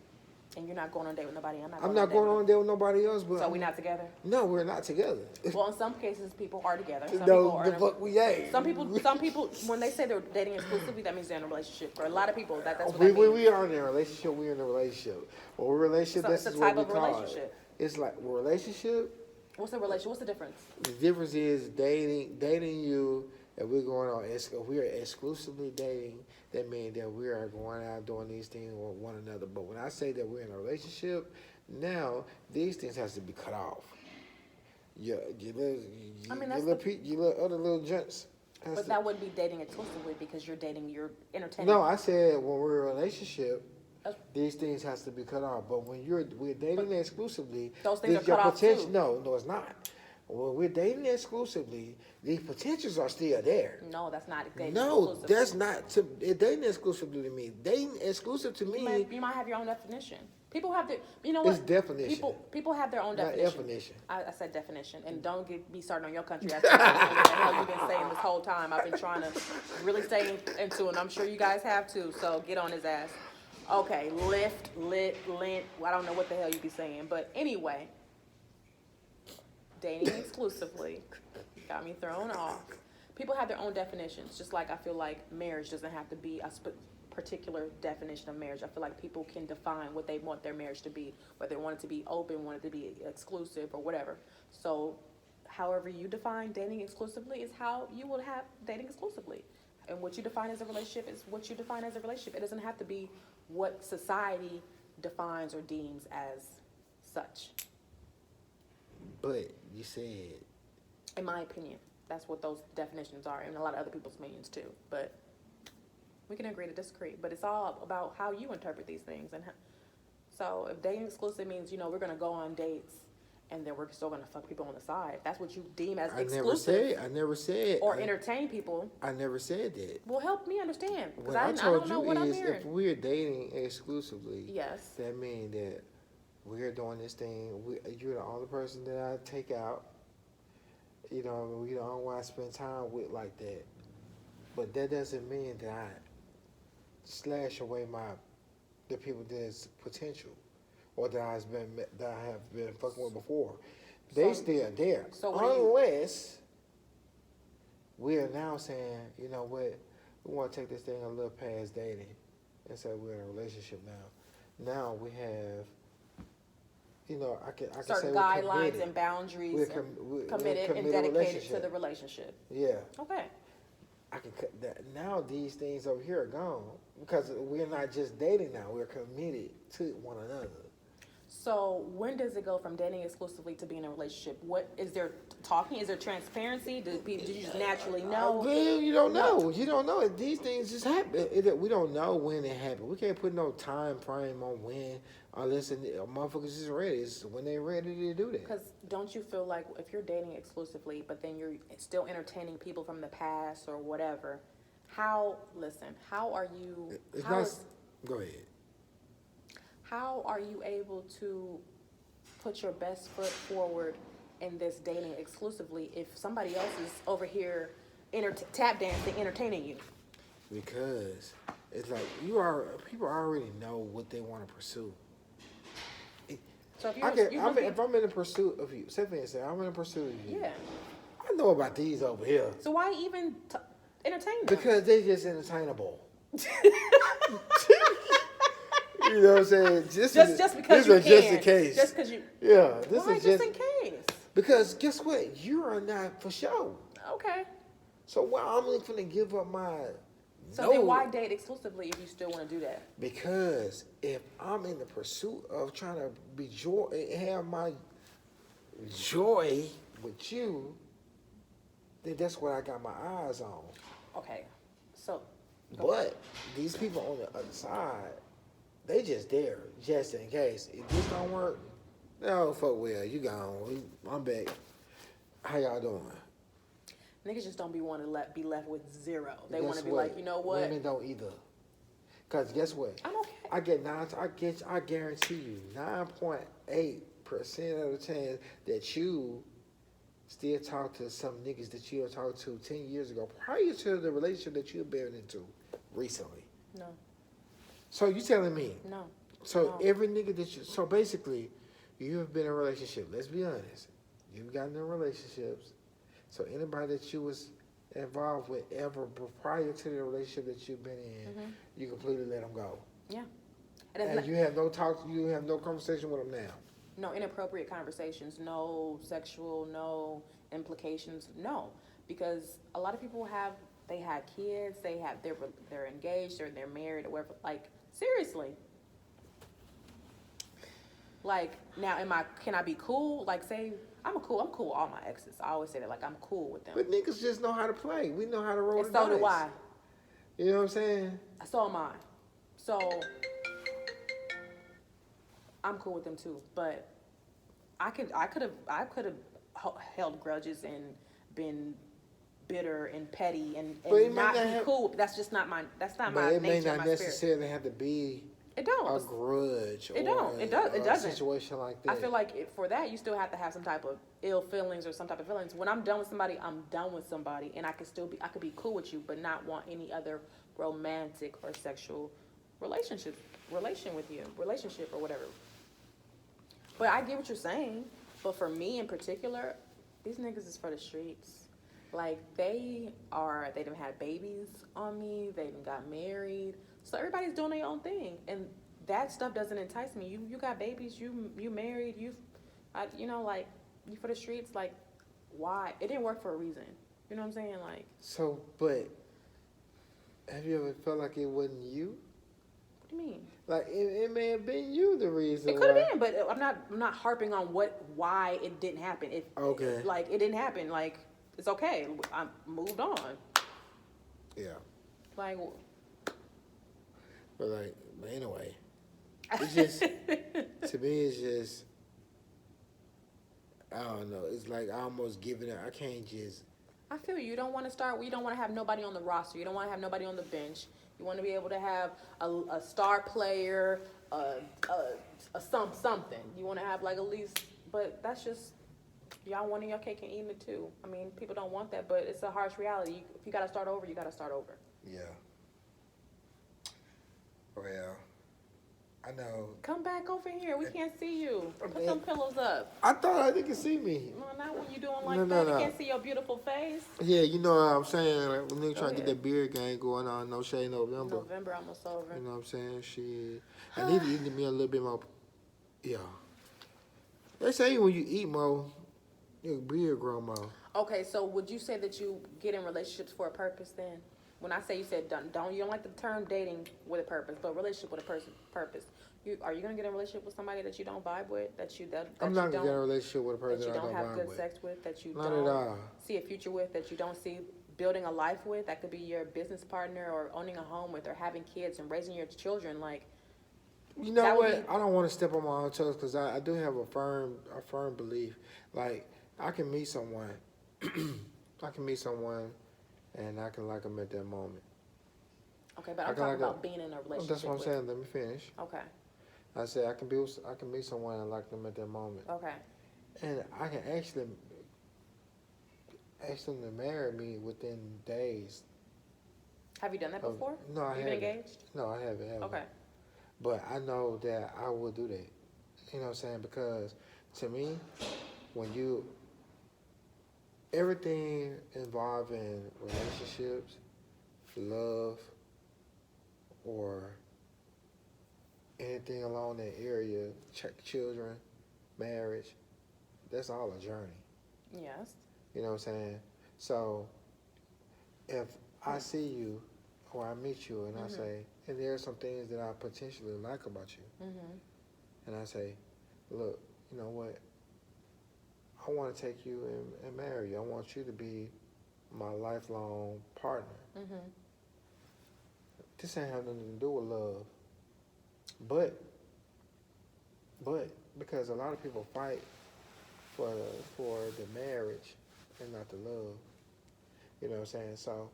And you're not going on a date with nobody. I'm not going on a date with nobody else. But So we're not together? No, we're not together. Well, in some cases, people are together. Some people No, are the in a- fuck we ain't. Some people, when they say they're dating exclusively, that means they're in a relationship. For a lot of people, that's what We that means. we are in a relationship. We're in a relationship. Well, we're in a relationship. So This it's is a type what we of call relationship. it. It's like relationship. What's the relationship? What's the difference? The difference is dating you, and we're going on. If we are exclusively dating, that means that we are going out doing these things with one another. But when I say that we're in a relationship, now these things has to be cut off. Your other little gents. But that wouldn't be dating exclusively because you're entertaining. No, I said when we're in a relationship, That's- these things has to be cut off. But when we're dating exclusively, Those things there's are cut your off potential. too. No, it's not. When we're dating exclusively, these potentials are still there. No, that's not dating No, exclusively. that's not dating exclusively to me. Dating exclusive to me, You might have your own definition. People have their, you know what? It's definition. People have their own not definition. definition. I said definition, and don't get me started on your country. I said what the hell you've been saying this whole time. I've been trying to really stay into it, and I'm sure you guys have too. So get on his ass. Okay, lift, lit, lint. Well, I don't know what the hell you be saying, but anyway, dating exclusively got me thrown off. People have their own definitions, just like I feel like marriage doesn't have to be a particular definition of marriage. I feel like people can define what they want their marriage to be, whether they want it to be open, want it to be exclusive, or whatever. So however you define dating exclusively is how you will have dating exclusively. And what you define as a relationship is what you define as a relationship. It doesn't have to be what society defines or deems as such, But you said in my opinion. That's what those definitions are, and a lot of other people's opinions too. But we can agree to disagree. But it's all about how you interpret these things. And so if dating exclusive means, we're going to go on dates and then we're still going to fuck people on the side, if that's what you deem as exclusive. I never said. Or entertain people. I never said that. Well, help me understand, because What I I told don't know you what I'm is, if hearing. we're dating exclusively, Yes. that means that we're doing this thing. You're the only person that I take out. We don't want to spend time with like that. But that doesn't mean that I slash away the people that's potential, or that I have been fucking with before. They So- still there, so what do you- unless we are now saying, you know what, we want to take this thing a little past dating, and say we're in a relationship now. Now we have, I can say Certain we're guidelines committed. and boundaries, We're and we're committed and committed dedicated to relationship. the relationship. Yeah. Okay. I can cut that. Now these things over here are gone because we're not just dating now. We're committed to one another. So when does it go from dating exclusively to being in a relationship? What is there talking? Is there transparency? Do you just naturally know? Well, you don't know. You don't know. These things just happen. We don't know when it happened. We can't put no time frame on when, unless a motherfuckers is ready. It's when they ready to do that. Because don't you feel like if you're dating exclusively, but then you're still entertaining people from the past or whatever, how are you? It's how not. is- Go ahead. How are you able to put your best foot forward in this dating exclusively if somebody else is over here tap dancing, entertaining you? Because it's like people already know what they want to pursue. So if If I'm in the pursuit of you, say for instance, I'm in the pursuit of you. yeah. I know about these over here So why even entertain them? because they just entertainable. You know what I'm saying? just because you can. Just in case. Just because you. Yeah, this Why is just in case? because guess what? You are not for sure. Okay. So why I'm going to give up my So then why date exclusively if you still want to do that? Because if I'm in the pursuit of trying to be have my joy with you, then that's what I got my eyes on. Okay. So. But these people on the other side, they just there just in case. If this don't work, no, fuck well, you gone. I'm back. How y'all doing? Niggas just don't want to be left with zero. They Guess want to be what? like, you know what? Women don't either. Cause guess what? I'm okay. I guarantee you 9.8% of the chance that you still talk to some niggas that you talked to 10 years ago prior to the relationship that you've been into recently. No. So you telling me? No. So No. every nigga so basically, you have been in a relationship. Let's be honest. You've gotten in relationships. So anybody that you was involved with ever prior to the relationship that you've been in, you completely let them go. Yeah. And you have no talk. You have no conversation with them now. No inappropriate conversations, no sexual, no implications, no. Because a lot of people they had kids, they're engaged or they're married or whatever. Like, seriously. Like, now can I be cool? Like, say, I'm cool with all my exes. I always say that, like, I'm cool with them. But niggas just know how to play. We know how to roll And the so dice. do I. You know what I'm saying? So am I. So I'm cool with them too. But I could have held grudges and been bitter and petty and not be cool. That's just not my. That's not my nature. But it may not my necessarily have to be. It don't. A grudge. It don't. It doesn't. A situation like that. I feel like for that you still have to have some type of ill feelings or some type of feelings. When I'm done with somebody, I'm done with somebody, and I could be cool with you, but not want any other romantic or sexual relation or whatever. But I get what you're saying. But for me in particular, these niggas is for the streets. Like, they done had babies on me. They done got married. So everybody's doing their own thing. And that stuff doesn't entice me. You got babies. You married. You for the streets. Like, why? It didn't work for a reason. You know what I'm saying? Like. So, but have you ever felt like it wasn't you? What do you mean? Like it may have been you the reason. It could have been, but I'm not harping on why it didn't happen. Okay. Like, it didn't happen. Like, it's okay. I moved on. Yeah. Like. But anyway, it's just to me. It's just I don't know. It's like I almost giving up. I can't just. I feel you. You don't want to have nobody on the roster. You don't want to have nobody on the bench. You want to be able to have a star player, something. You want to have like at least, but that's just y'all wanting your cake and eating it too. I mean, people don't want that, but it's a harsh reality. If you got to start over, you got to start over. Yeah. Well, I know. Come back over here. We can't see you. Put some pillows up. I thought they could see me. No, not when you doing like No, that. no. You can't see your beautiful face. Yeah, you know what I'm saying? Like, when they trying to get ahead. that beard game going on, no shade November. November almost over. You know what I'm saying? Shit. I need to eat me a little bit more. Yeah. They say when you eat more, your beard grow more. Okay, so would you say that you get in relationships for a purpose then? when I say you said don't you don't like the term dating with a purpose, but relationship with a purpose. Are you gonna get in a relationship with somebody that you don't vibe with, that I'm you not gonna get in a don't relationship with a person that you that I don't don't have vibe good with. sex with, that you Not don't at all. see a future with, that you don't see building a life with? That could be your business partner, or owning a home with, or having kids and raising your children. Like, You know that would what? be- I don't want to step on my own toes because I do have a firm belief. Like I can meet someone, I can meet someone, and I can like them at that moment. okay, but I I'm can talking like about being in a relationship. That's what I'm with, saying. Let me finish. Okay, I said I can meet someone and like them at that moment, okay, and I can actually ask them to marry me within days. have you done that before? No, I You've been haven't. engaged? No, I haven't. Okay, But I know that I will do that. You know what I'm saying? Because to me, when you everything involving relationships, love, or anything along that area, children, marriage, that's all a journey. yes, You know what I'm saying? So if I see you or I meet you and I say, and there are some things that I potentially like about you, and I say, look, you know what? I want to take you and marry you. I want you to be my lifelong partner. This ain't have nothing to do with love. But because a lot of people fight for the marriage and not the love. You know what I'm saying? So,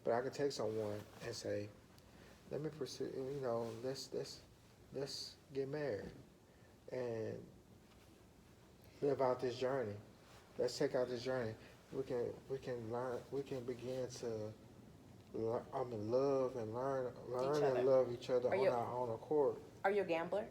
but I can take someone and say, let me pursue, you know, let's get married and live out this journey. Let's take out this journey. We can learn. We can begin to love and learn other. and love each other Are on you- our own accord. Are you a gambler?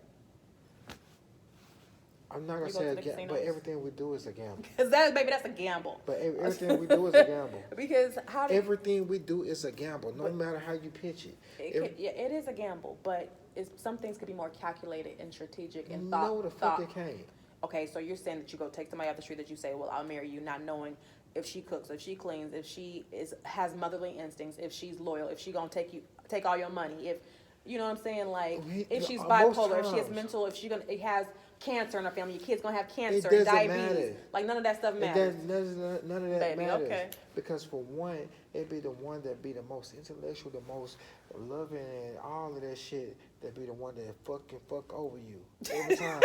I'm not gonna You go say to the but casinos? everything we do is a gamble. Because that's a gamble. But everything we do is a gamble. Because how do Everything we do is a gamble, no matter how you pitch it. it is a gamble, but some things could be more calculated and strategic and No, the fuck it can't. Okay, so you're saying that you go take somebody off the street that you say, well, I'll marry you, not knowing if she cooks, if she cleans, if she has motherly instincts, if she's loyal, if she gonna take all your money, if you know what I'm saying, like if she's Most bipolar, if she has times. mental, if it has cancer in her family, your kid's gonna have cancer It and doesn't diabetes. matter. Like none of that stuff It matters. none of that Baby, matters. okay. Because for one, it'd be the one that be the most intellectual, the most loving, and all of that shit. That be the one that fuck over you every time.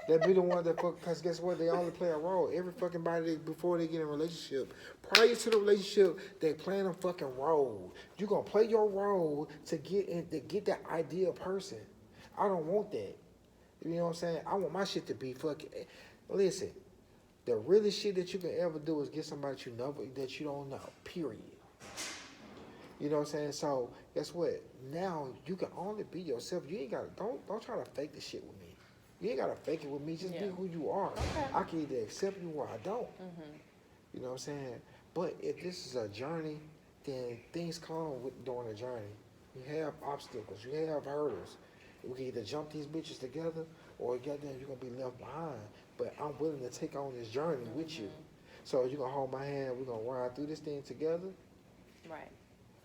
That be the one that fuck. Cause guess what? They only play a role. Every fucking body before they get in a relationship. Prior to the relationship, they playing a fucking role. You gonna play your role to get that ideal person. I don't want that. You know what I'm saying? I want my shit to be fucking. Listen, the realest shit that you can ever do is get somebody that you don't know. Period. You know what I'm saying? So guess what? Now you can only be yourself. You ain't gotta don't try to fake the shit with me. You ain't gotta fake it with me. Just be who you are. Okay. I can either accept you or I don't. You know what I'm saying? But if this is a journey, then things come during the journey. You have obstacles. You have hurdles. We can either jump these bitches together or goddamn you're gonna be left behind. But I'm willing to take on this journey with you. So you're gonna hold my hand, we're gonna ride through this thing together. Right.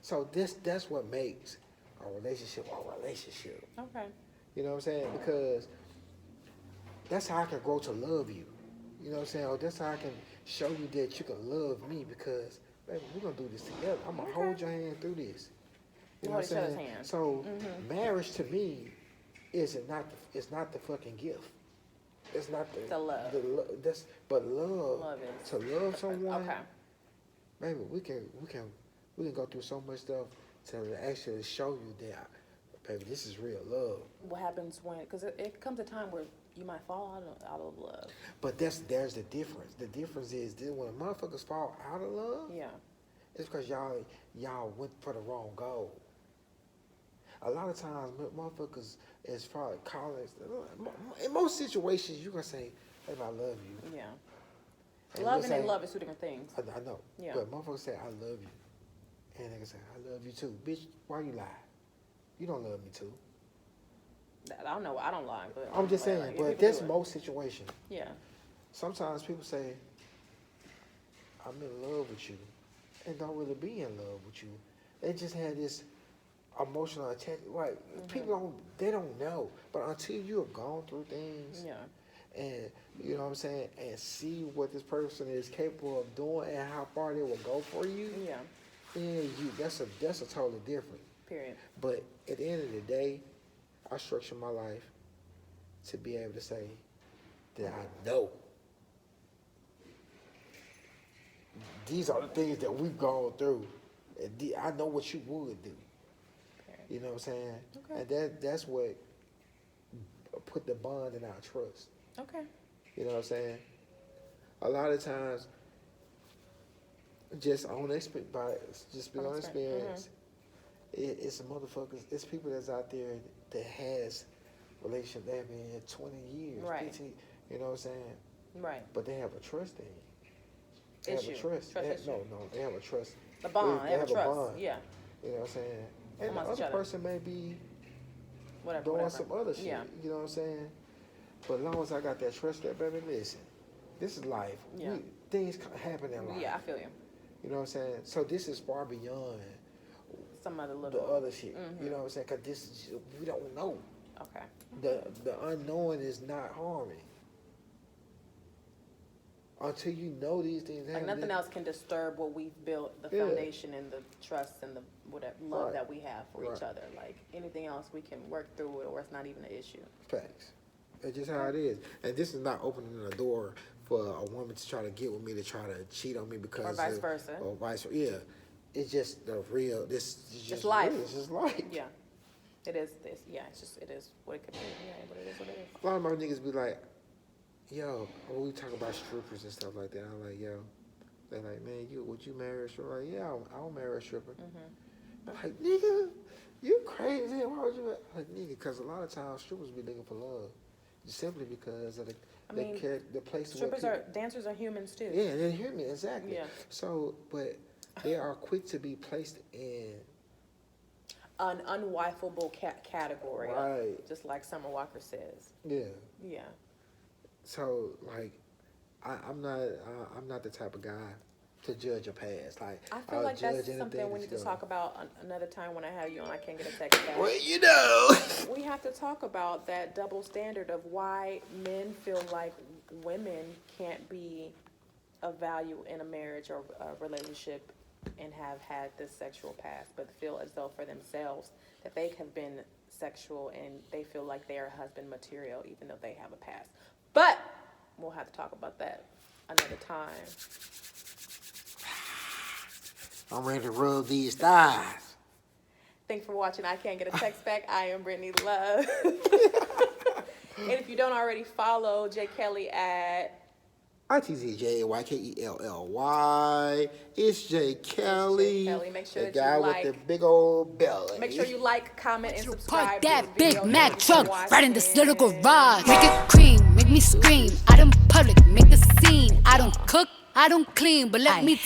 So that's what makes a relationship a relationship. Okay. You know what I'm saying? Because that's how I can grow to love you. You know what I'm saying? Or that's how I can show you that you can love me because, baby, we're going to do this together. I'm going to hold your hand through this. You know what I'm Hold each other's saying? hand. So marriage to me it's not the fucking gift. It's not The love. But love, Love is to love someone, Okay. baby, we can go through so much stuff to actually show you that, baby, this is real love. What happens when? Because it comes a time where you might fall out of love. But there's the difference. The difference is that when motherfuckers fall out of love, Yeah. it's because y'all went for the wrong goal. A lot of times, motherfuckers is probably college. In most situations, you gonna say, "Baby, I love you." Yeah. And Love we'll and say- love is two different things. I know. Yeah. But motherfuckers say, "I love you," and they can say, "I love you too." Bitch, why you lie? You don't love me too. I don't know. I don't lie, but I'm just saying. like, But people that's do it. most situations. Yeah. Sometimes people say, I'm in love with you, and don't really be in love with you, They just had this emotional attachment. Like people don't know, but until you have gone through things, Yeah. and you know what I'm saying, and see what this person is capable of doing and how far they will go for you, Yeah. then that's a totally different. Period. But at the end of the day, I structure my life to be able to say that I know these are the things that we've gone through. And I know what you would do. Period. You know what I'm saying? Okay. And that's what put the bond in our trust. Okay. You know what I'm saying? A lot of times, just on experience, it's motherfuckers. It's people that's out there that has relationships that have been in 20 years, Right. 15. You know what I'm saying? Right. But they have a trust thing. They Issue. have a trust. Trust issue. No, they have a trust. The bond. They have a trust. bond. Yeah. You know what I'm saying? And Amongst each the other other. person may be Whatever. doing Whatever. some other shit. Yeah. You know what I'm saying? But as long as I got that trust, that baby, listen, this is life. Yeah. Things happen in life. Yeah, I feel you. You know what I'm saying? So this is far beyond Some other the little. other shit. You know what I'm saying? Because this is, we don't know. Okay. The unknown is not harming. Until you know these things Like happen. nothing else can disturb what we've built, the Yeah. foundation and the trust and the whatever love Right. that we have for each Right. other. Like anything else, we can work through it, or it's not even an issue. Facts. That's just how it is. And this is not opening the door for a woman to try to get with me to try to cheat on me because Or vice versa. Or vice versa. Yeah. It's just the real. This is just It's life. real. It's just life. Yeah, it is. This. Yeah, it's just it is what it could be. Yeah, but it is what it is. A lot of my niggas be like, yo, when we talk about strippers and stuff like that, I'm like, yo, they're like, man, would you marry a stripper? Like, yeah, I'll marry a stripper. I'm like, nigga, you crazy. Why would you? Like, nigga, because a lot of times strippers be looking for love. Simply because of I mean, the place Strippers where are dancers are humans too. yeah, they hear me exactly. Yeah. So, but they are quick to be placed in An unwifeable category. Right. Just like Summer Walker says. yeah. Yeah. So like, I'm not the type of guy to judge a past. Like I feel I'll like that's judge something anything we need that's to done. talk about another time when I have you on. I can't get a text back. Well, you know. We have to talk about that double standard of why men feel like women can't be of value in a marriage or a relationship and have had this sexual past, but feel as though for themselves that they have been sexual and they feel like they are husband material even though they have a past. But we'll have to talk about that another time. I'm ready to rub these thighs. Thanks for watching. I Can't Get a Text Back. I am Brittany Love. And if you don't already follow Jay Kelly at ITZJAYKELLY. It's Jay Kelly. Kelly. Make sure the that you guy like- with the big old belly. Make sure you like, comment, and subscribe. Park to that the Big video. Mac Thank you for truck right in this little watching. garage. Make it cream, make me scream. I don't public, make the scene. I don't cook, I don't clean, but let me